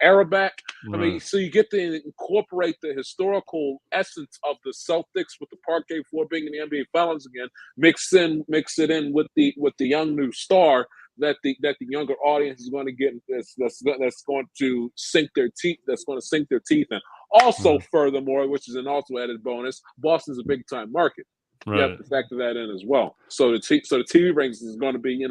Arabic. I mean, so you get to incorporate the historical essence of the Celtics with the parquet floor being in the NBA Finals again. Mix it in with the young new star that the younger audience is going to get. That's going to sink their teeth. That's going to sink their teeth in. Also, furthermore, which is an also added bonus, Boston's a big time market. You have to factor that in as well. So the TV ratings is going to be,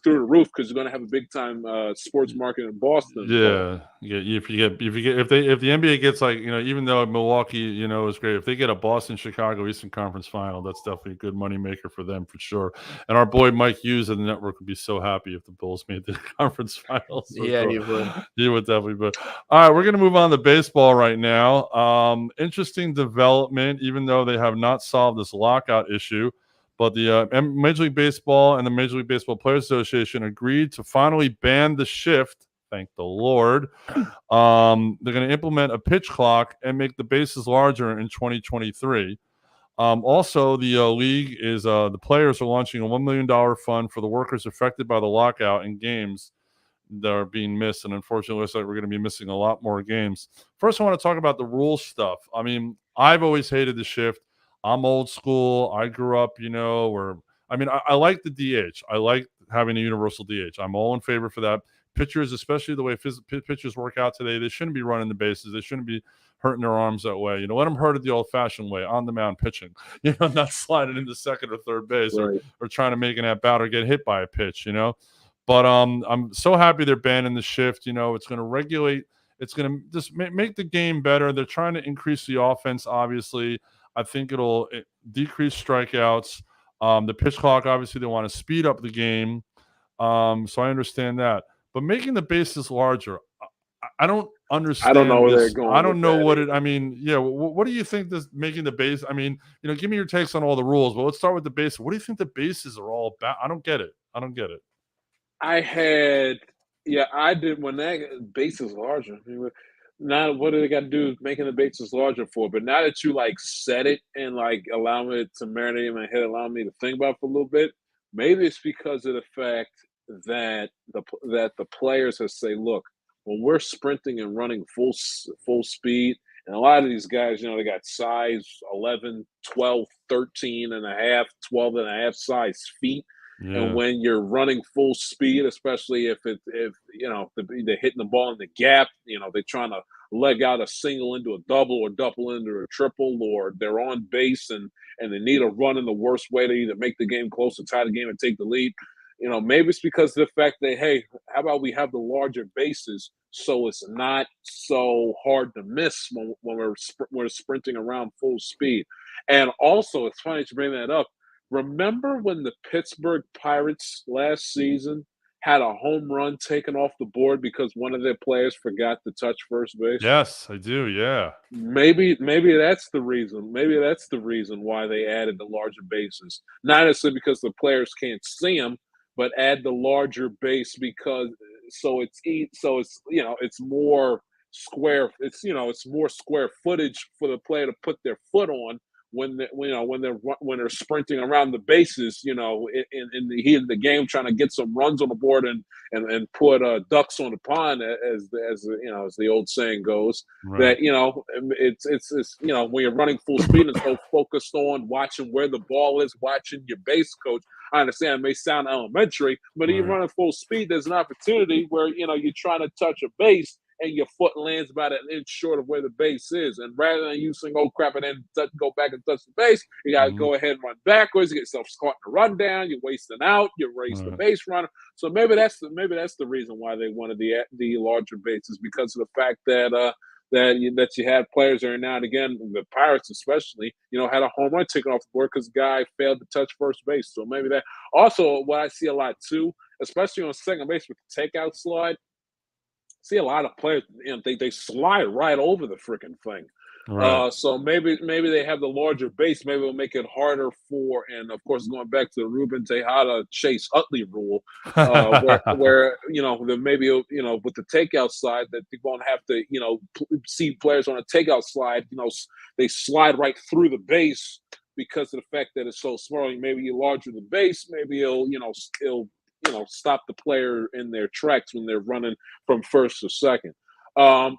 through the roof, because you're going to have a big time sports market in Boston. Yeah. If the NBA gets like, even though Milwaukee, is great, if they get a Boston Chicago Eastern Conference final, that's definitely a good money maker for them for sure. And our boy Mike Hughes of the network would be so happy if the Bulls made the conference finals. So yeah, he would. He would definitely. But all right, we're going to move on to baseball right now. Interesting development, even though they have not solved this lockout issue. But the Major League Baseball and the Major League Baseball Players Association agreed to finally ban the shift. Thank the Lord. They're going to implement a pitch clock and make the bases larger in 2023. Also, the league is the players are launching a $1 million fund for the workers affected by the lockout in games that are being missed. And unfortunately, it looks like we're going to be missing a lot more games. First, I want to talk about the rules stuff. I mean, I've always hated the shift. I'm old school. I grew up, I like the DH. I like having a universal DH. I'm all in favor for that. Pitchers, especially the way pitchers work out today, they shouldn't be running the bases. They shouldn't be hurting their arms that way. Let them hurt it the old-fashioned way, on the mound pitching. Not sliding into second or third base or trying to make an at-bat or get hit by a pitch, But I'm so happy they're banning the shift. It's going to regulate. It's going to just make the game better. They're trying to increase the offense, obviously. I think it'll decrease strikeouts. The pitch clock, obviously, they want to speed up the game. So I understand that. But making the bases larger, I don't understand. I don't know where this. they're going. I don't know what it. I mean, yeah. What do you think this making the base? I mean, give me your takes on all the rules. But let's start with the base. What do you think the bases are all about? I don't get it. I did when that base is larger. I mean, now, what do they got to do making the bases larger for? But now that you set it and allow me to marinate in my head, allow me to think about it for a little bit, maybe it's because of the fact that the players have say, look, when we're sprinting and running full speed, and a lot of these guys, they got size 11, 12, 13 and a half, 12 and a half size feet. Yeah. And when you're running full speed, especially if they're hitting the ball in the gap, they're trying to leg out a single into a double or double into a triple, or they're on base and they need a run in the worst way to either make the game close or tie the game and take the lead. Maybe it's because of the fact that, hey, how about we have the larger bases so it's not so hard to miss when we're sprinting around full speed. And also, it's funny to bring that up. Remember when the Pittsburgh Pirates last season had a home run taken off the board because one of their players forgot to touch first base? Yes, I do. Yeah. Maybe that's the reason. Maybe that's the reason why they added the larger bases. Not necessarily because the players can't see them, but add the larger base because it's more square. It's more square footage for the player to put their foot on when they're sprinting around the bases, in the heat of the game, trying to get some runs on the board and put ducks on the pond, as the old saying goes. Right. That it's when you're running full speed and so focused on watching where the ball is, watching your base coach. I understand it may sound elementary, but when you're running full speed, there's an opportunity where you're trying to touch a base and your foot lands about an inch short of where the base is. And rather than you saying, oh, crap, and then go back and touch the base, you got to go ahead and run backwards. You get yourself caught in a run down. You're wasting out. You raise the base runner. So maybe that's the reason why they wanted the larger bases, because of the fact that you had players every now and again, the Pirates especially, had a home run taken off the board because the guy failed to touch first base. So maybe that. Also, what I see a lot too, especially on second base with the takeout slide, see a lot of players, they slide right over the freaking thing. Right. So maybe they have the larger base. Maybe it'll make it harder for, and of course, going back to the Ruben Tejada Chase Utley rule, where then maybe with the takeout slide that you won't have to see players on a takeout slide. They slide right through the base because of the fact that it's so small. Maybe you larger the base. Maybe it'll stop the player in their tracks when they're running from first to second. I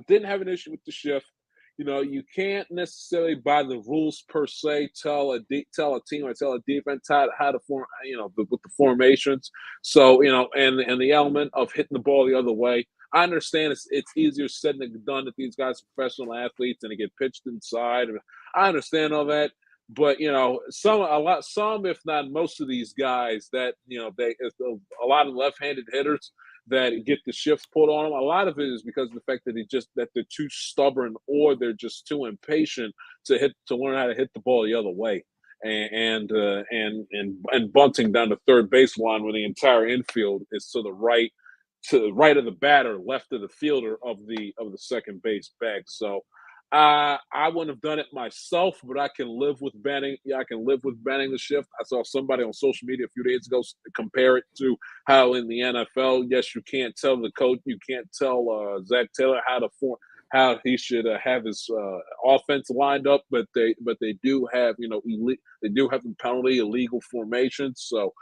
didn't have an issue with the shift. You can't necessarily, by the rules per se, tell a team or tell a defense how to form, with the formations. So, and the element of hitting the ball the other way. I understand it's easier said than done that these guys are professional athletes and they get pitched inside. I understand all that. But some, if not most of these guys that a lot of left-handed hitters that get the shifts put on them. A lot of it is because of the fact that they're too stubborn or they're just too impatient to learn how to hit the ball the other way, and bunting down the third baseline when the entire infield is to the right of the batter, left of the fielder of the second base bag. So. I wouldn't have done it myself, but I can live with banning. Yeah, I can live with banning the shift. I saw somebody on social media a few days ago compare it to how in the NFL, yes, you can't tell the coach, you can't tell Zach Taylor how he should have his offense lined up, but they do have they do have the penalty illegal formations. So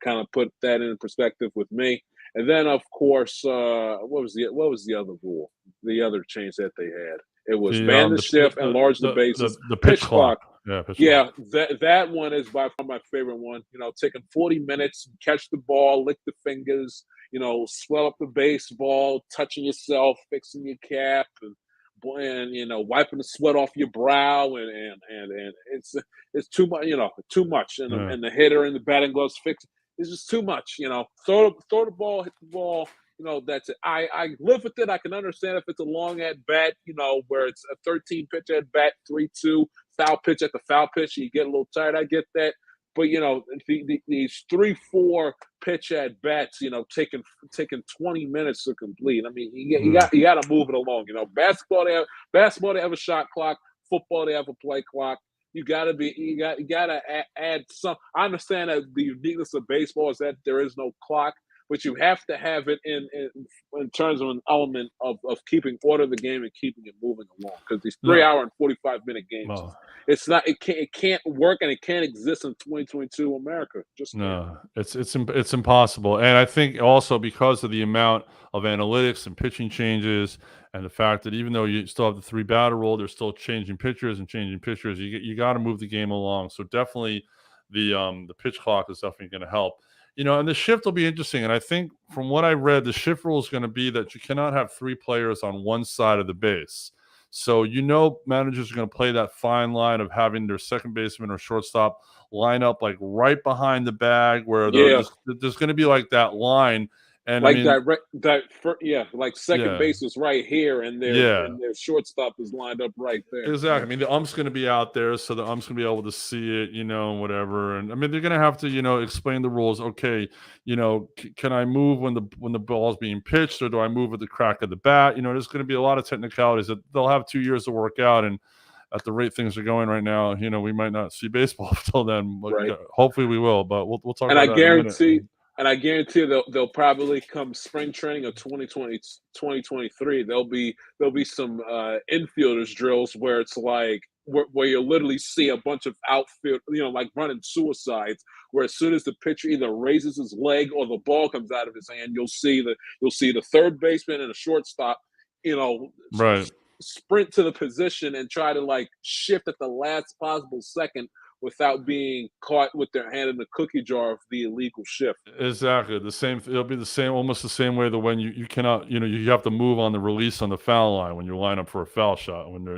kind of put that in perspective with me. And then of course, what was the other rule? The other change that they had. It was ban the shift, enlarge the bases. The pitch clock. Yeah, that one is by far my favorite one. Taking 40 minutes, catch the ball, lick the fingers, swell up the baseball, touching yourself, fixing your cap, and wiping the sweat off your brow, and it's too much, too much. And the hitter and the batting gloves It's just too much. Throw the ball, hit the ball. That's it. I live with it. I can understand if it's a long at bat, where it's a 13 pitch at bat, 3-2, foul pitch at the foul pitch, and you get a little tired. I get that. But these 3-4 pitch at bats, taking 20 minutes to complete. I mean, you got to move it along. Basketball they have a shot clock. Football they have a play clock. You got to add some. I understand that the uniqueness of baseball is that there is no clock, but you have to have it in terms of an element of keeping order of the game and keeping it moving along. Because these 3-hour and 45-minute games, it's not. It can't work, and it can't exist in 2022 America. Just no, it's impossible. And I think also because of the amount of analytics and pitching changes, and the fact that even though you still have the 3-batter rule, they're still changing pitchers. You got to move the game along. So definitely, the pitch clock is definitely going to help. And the shift will be interesting. And I think from what I read, the shift rule is going to be that you cannot have 3 players on one side of the base. So, managers are going to play that fine line of having their second baseman or shortstop line up like right behind the bag where there's going to be like that line. And like like second base is right here, and their shortstop is lined up right there. Exactly. I mean, the ump's going to be out there, so the ump's going to be able to see it, whatever. And I mean, they're going to have to, explain the rules. Okay, can I move when the ball's being pitched, or do I move at the crack of the bat? There's going to be a lot of technicalities that they'll have 2 years to work out, and at the rate things are going right now, we might not see baseball until then. But, right. Hopefully, we will. But we'll talk. And about that in a minute. And I guarantee they'll probably come spring training of 2023. There'll be some infielders drills where it's like where you literally see a bunch of outfield, like running suicides, where as soon as the pitcher either raises his leg or the ball comes out of his hand, you'll see the third baseman and a shortstop, right, sprint to the position and try to like shift at the last possible second without being caught with their hand in the cookie jar of the illegal shift. Exactly. It'll be the same, almost the same way that when you cannot, you have to move on the release on the foul line when you line up for a foul shot, when they're,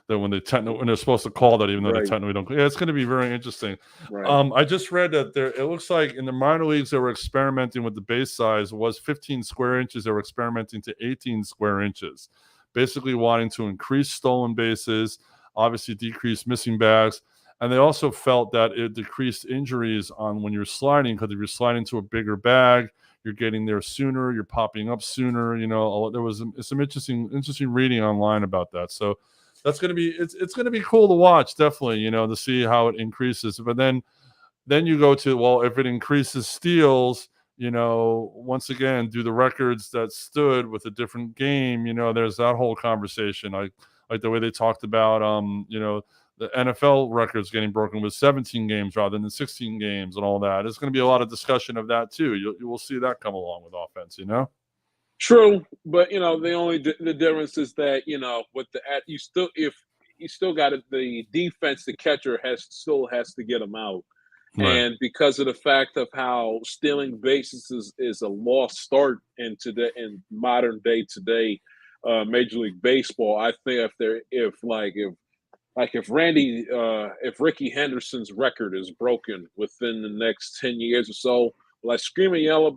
when they're supposed to call that, even though they technically don't. Yeah, it's going to be very interesting. Right. I just read that it looks like in the minor leagues, they were experimenting with the base size. It was 15 square inches. They were experimenting to 18 square inches, basically wanting to increase stolen bases, obviously decrease missing bags. And they also felt that it decreased injuries on when you're sliding, because if you're sliding to a bigger bag, you're getting there sooner, you're popping up sooner. There was some interesting reading online about that. So that's going to be it's going to be cool to watch, definitely. To see how it increases. But then you go to, well, if it increases steals, once again, do the records that stood with a different game. There's that whole conversation, like the way they talked about the NFL records getting broken with 17 games rather than 16 games and all that. There's going to be a lot of discussion of that too. You will see that come along with offense, True, but the difference is that with you still got the defense, the catcher still has to get them out, right. And because of the fact of how stealing bases is a lost start in modern day today, Major League Baseball, I think if Ricky Henderson's record is broken within the next 10 years or so, like scream and yell,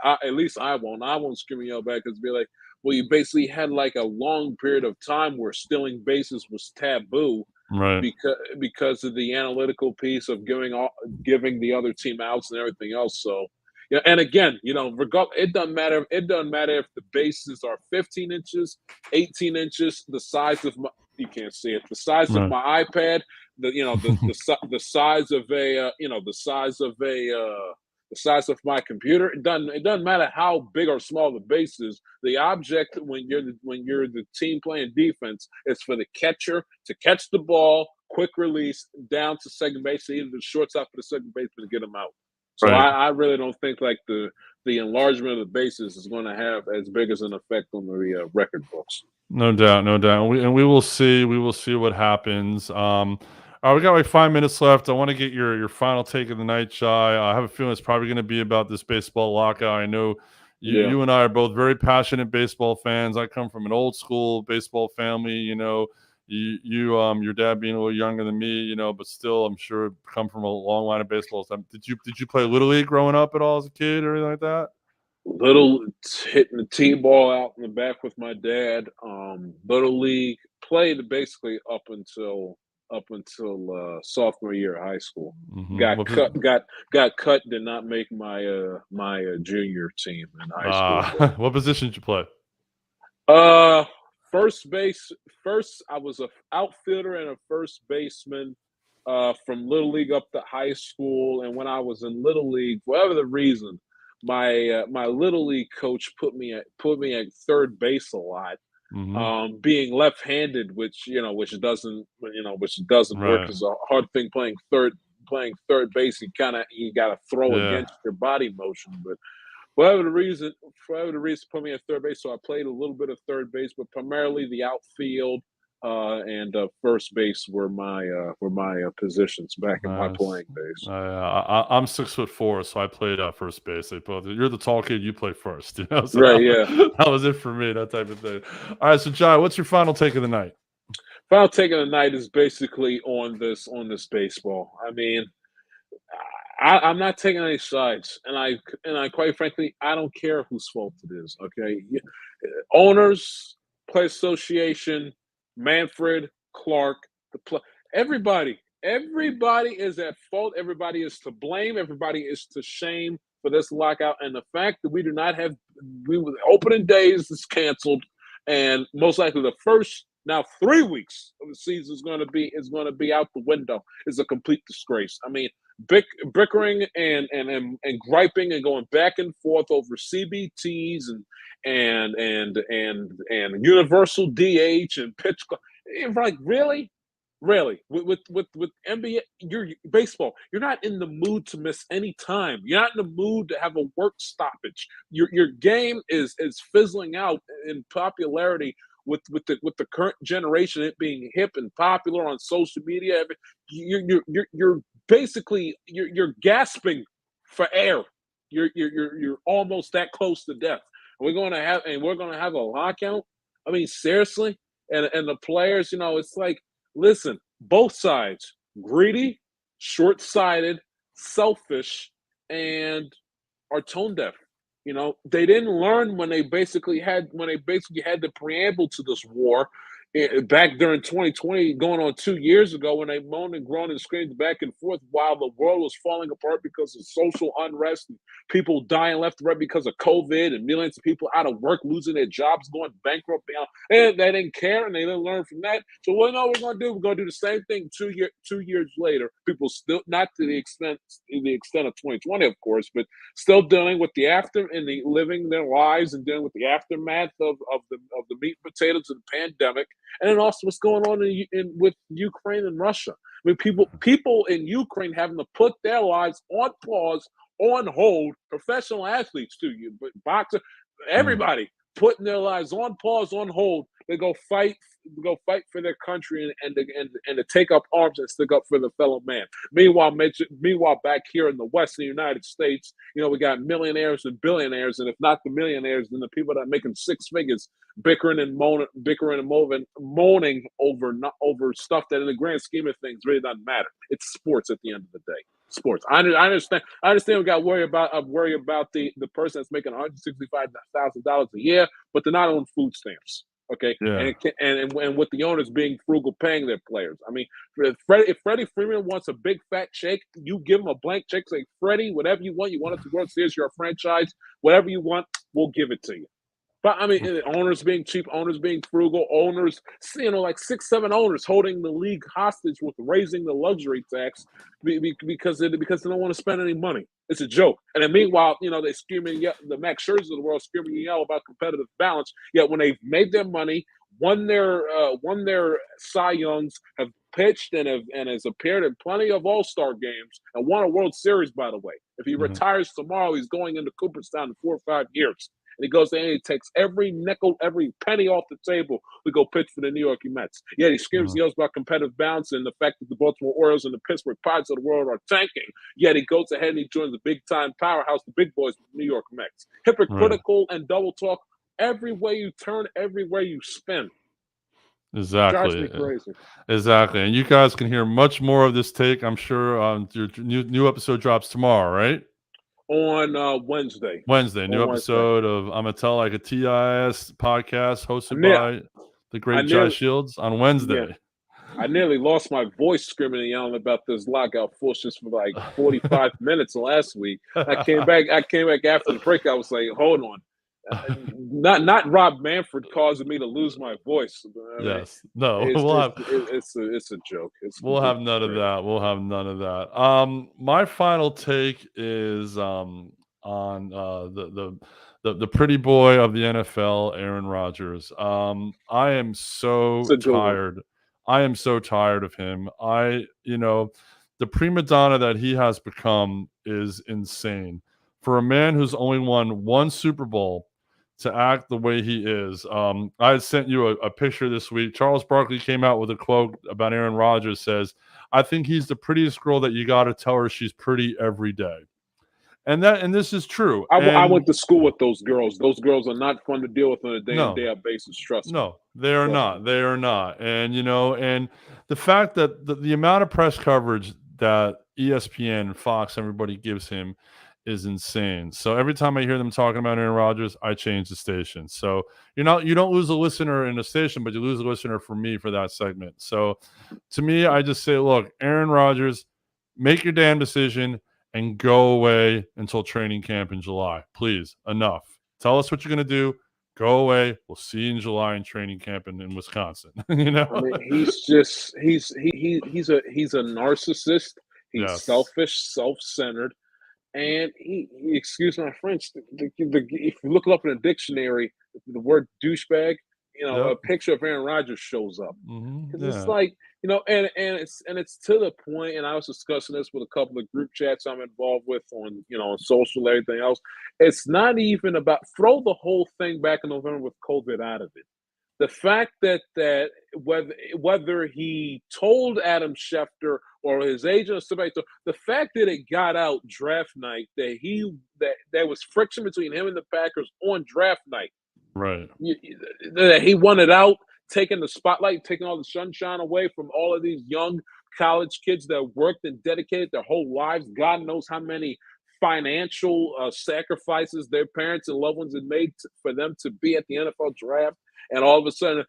at least I won't scream and yell back, because be like, well, you basically had like a long period of time where stealing bases was taboo, right? Because of the analytical piece of giving the other team outs and everything else. So, yeah, and again, it doesn't matter. It doesn't matter if the bases are 15 inches, 18 inches, the size of you can't see it. The size of my iPad, the size of the size of my computer. It doesn't matter how big or small the base is. The object when you're the team playing defense is for the catcher to catch the ball, quick release down to second base, either the shortstop or the second baseman to get them out. So I really don't think like the enlargement of the bases is going to have as big as an effect on the record books. No doubt. We will see. We will see what happens. All right, we got like 5 minutes left. I want to get your final take of the night, Shai. I have a feeling it's probably going to be about this baseball lockout. I know you and I are both very passionate baseball fans. I come from an old school baseball family. your dad being a little younger than me, but still, I'm sure come from a long line of baseball. Did you play Little League growing up at all as a kid or anything like that? Little hitting the T-ball out in the back with my dad. Little League played basically up until sophomore year of high school. Mm-hmm. Got cut. Did not make my junior team in high school. What position did you play? First base. First, I was a outfielder and a first baseman from Little League up to high school. And when I was in Little League, for whatever the reason, my Little League coach put me at third base a lot. Mm-hmm. Being left-handed, which doesn't Right. work, is a hard thing playing third base. You got to throw against your body motion, but whatever the reason put me at third base. So I played a little bit of third base, but primarily the outfield and first base were my positions back in my playing days. I'm 6'4", so I played first base. You're the tall kid, you play first. So right? Yeah, that was it for me. That type of thing. All right, so John, what's your final take of the night? Final take of the night is basically on this baseball. I mean, I'm not taking any sides, and I quite frankly, I don't care whose fault it is. Okay, owners, play association, Manfred, Clark, everybody is at fault. Everybody is to blame. Everybody is to shame for this lockout, and the fact that we do not have opening days is canceled, and most likely the first. Now 3 weeks of the season is going to be out the window. It's a complete disgrace. I mean, bickering and griping and going back and forth over CBTs and universal DH and pitch. Like really with NBA, baseball. You're not in the mood to miss any time. You're not in the mood to have a work stoppage. Your game is fizzling out in popularity. With the current generation, it being hip and popular on social media, you're basically gasping for air. You're almost that close to death. We're going to have a lockout. I mean, seriously, and the players, it's like, listen, both sides greedy, short-sighted, selfish, and are tone deaf. They didn't learn when they basically had the preamble to this war back during 2020, going on 2 years ago, when they moaned and groaned and screamed back and forth while the world was falling apart because of social unrest and people dying left and right because of COVID and millions of people out of work, losing their jobs, going bankrupt. And they didn't care, and they didn't learn from that. So what we're going to do? We're going to do the same thing 2 years later. People still, not to the extent of 2020, of course, but still dealing with the living their lives and dealing with the aftermath of the meat and potatoes of the pandemic. And then also what's going on with Ukraine and Russia. I mean, people in Ukraine having to put their lives on pause, on hold. Professional athletes too, but boxers, everybody putting their lives on pause, on hold. They go fight for their country and to take up arms and stick up for the fellow man. Meanwhile, back here in the Western United States, we got millionaires and billionaires, and if not the millionaires, then the people that are making six figures bickering and moaning over stuff that in the grand scheme of things really doesn't matter. It's sports at the end of the day. Sports. I understand. We got to worry about the person that's making $165,000 a year, but they're not on food stamps. Okay, yeah. and with the owners being frugal, paying their players. I mean, if Freddie Freeman wants a big fat check, you give him a blank check. Say, Freddie, whatever you want. You want it to World Series, you're a franchise. Whatever you want, we'll give it to you. But I mean, owners being cheap, owners being frugal, owners, like 6-7 owners holding the league hostage with raising the luxury tax because they don't want to spend any money. It's a joke. And then meanwhile, they screaming, the Max Scherzer of the world screaming and yell about competitive balance. Yet when they've made their money, won their Cy Youngs, have pitched and has appeared in plenty of All-Star games and won a World Series, by the way. If he retires tomorrow, he's going into Cooperstown in 4 or 5 years. And he goes there and he takes every nickel, every penny off the table to go pitch for the New York Mets. Yet he screams and yells about competitive balance and the fact that the Baltimore Orioles and the Pittsburgh Pirates of the world are tanking. Yet he goes ahead and he joins the big-time powerhouse, the big boys, the New York Mets. Hypocritical and double talk everywhere you turn, everywhere you spin. Drives Exactly. me crazy. Exactly. And you guys can hear much more of this take, I'm sure, your new episode drops tomorrow, right? On Wednesday. Wednesday, new On Wednesday. episode of I'm gonna tell like a TIS podcast hosted near- by the I great Jai nearly, Shields on yeah, Wednesday. I nearly lost my voice screaming and yelling about this lockout forces for like 45 minutes last week. I came back after the break. I was like, hold on. Not Rob Manfred causing me to lose my voice. I mean, Yes. No, it's a joke. we'll have none of that. We'll have none of that. My final take is on the pretty boy of the NFL, Aaron Rodgers. I am so tired. I am so tired of him. The prima donna that he has become is insane. For a man who's only won one Super Bowl to act the way he is. I had sent you a picture this week. Charles Barkley came out with a quote about Aaron Rodgers, says, I think he's the prettiest girl that you got to tell her she's pretty every day. And this is true. I went to school with those girls. Those girls are not fun to deal with on a day-in, day-out basis. Trust me. No, they are not. They are not. And, and the fact that the amount of press coverage that ESPN, Fox, everybody gives him is insane. So every time I hear them talking about Aaron Rodgers, I change the station. So you don't lose a listener in a station, but you lose a listener for me for that segment. So to me, I just say, look, Aaron Rodgers, make your damn decision and go away until training camp in July. Please, enough. Tell us what you're going to do. Go away. We'll see you in July in training camp in Wisconsin. I mean, he's a narcissist. He's selfish, self-centered. And he excuse my French, if you look it up in a dictionary, the word douchebag, a picture of Aaron Rodgers shows up. Because it's like, and it's to the point, and I was discussing this with a couple of group chats I'm involved with on, on social, everything else. It's not even about, throw the whole thing back in November with COVID out of it. The fact that whether he told Adam Schefter or his agent or somebody, the fact that it got out draft night that there was friction between him and the Packers on draft night, right? That he wanted out, taking the spotlight, taking all the sunshine away from all of these young college kids that worked and dedicated their whole lives. God knows how many financial sacrifices their parents and loved ones had made for them to be at the NFL draft. And all of a sudden,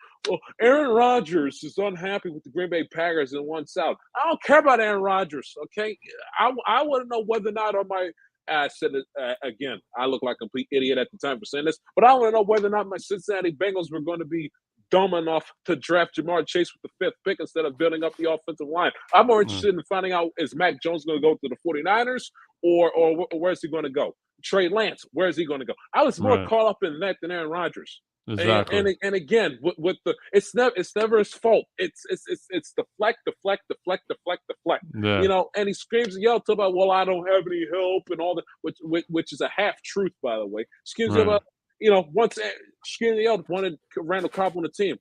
Aaron Rodgers is unhappy with the Green Bay Packers and wants out. I don't care about Aaron Rodgers, okay? I want to know whether or not on my I said it again, I look like a complete idiot at the time for saying this, but I want to know whether or not my Cincinnati Bengals were going to be dumb enough to draft Jamar Chase with the 5th pick instead of building up the offensive line. I'm more interested in finding out, is Mac Jones going to go to the 49ers or where's he going to go? Trey Lance, where is he going to go? I was more caught up in that than Aaron Rodgers. Exactly. And again, with the it's never his fault. It's deflect. Yeah. And he screams and yells about, well, I don't have any help and all that, which is a half truth, by the way. Screams about, once screaming and yelled, wanted Randall Cobb on the team.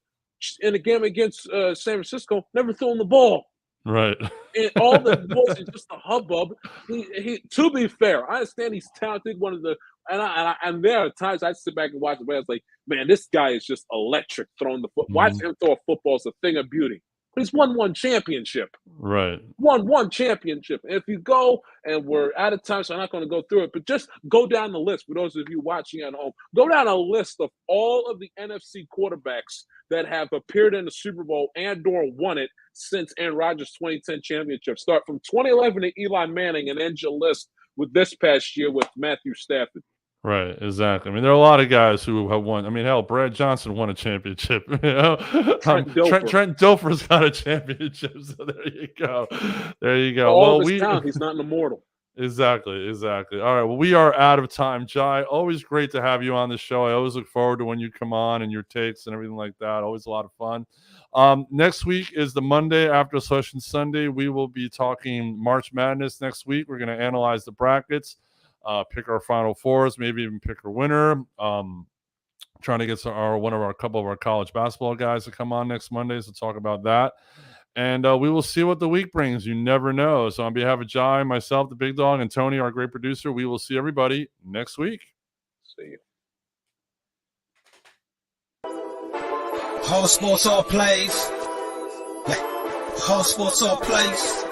In the game against San Francisco, never threw him the ball. Right. And all the voice is just a hubbub. He to be fair, I understand he's talented. And there are times I sit back and watch the play. I was like, man, this guy is just electric throwing the foot. Watch him throw a football is a thing of beauty. But he's won one championship. Right. Won one championship. And if you go, and we're out of time, so I'm not going to go through it, but just go down the list for those of you watching at home. Go down a list of all of the NFC quarterbacks that have appeared in the Super Bowl and/or won it since Aaron Rodgers' 2010 championship. Start from 2011 to Eli Manning and end your list with this past year with Matthew Stafford. Right, exactly. I mean, there are a lot of guys who have won. I mean, hell, Brad Johnson won a championship. Trent Dilfer's got a championship. So there you go. There you go. All of his talent, he's not an immortal. Exactly. All right. Well, we are out of time, Jai. Always great to have you on the show. I always look forward to when you come on and your takes and everything like that. Always a lot of fun. Next week is the Monday after Selection Sunday. We will be talking March Madness next week. We're going to analyze the brackets. Pick our Final Fours, maybe even pick our winner. Trying to get a couple of our college basketball guys to come on next Monday to talk about that. And we will see what the week brings. You never know. So on behalf of Jai, myself, the Big Dog, and Tony, our great producer, we will see everybody next week. See you. All sports, all plays. Yeah. All sports, all plays.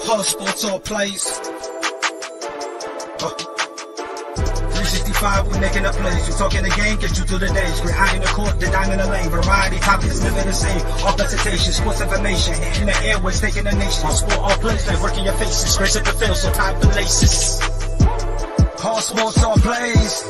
All sports, all plays. 365, we making up plays. We talking the game, get you through the days. We're high in the court, the dime in the lane. Variety topics, living the same. All presentation, sports information. Hitting the airways, taking the nation. All sport, all plays, like working your faces. Grace at the field, so tie the laces. All sports, all plays.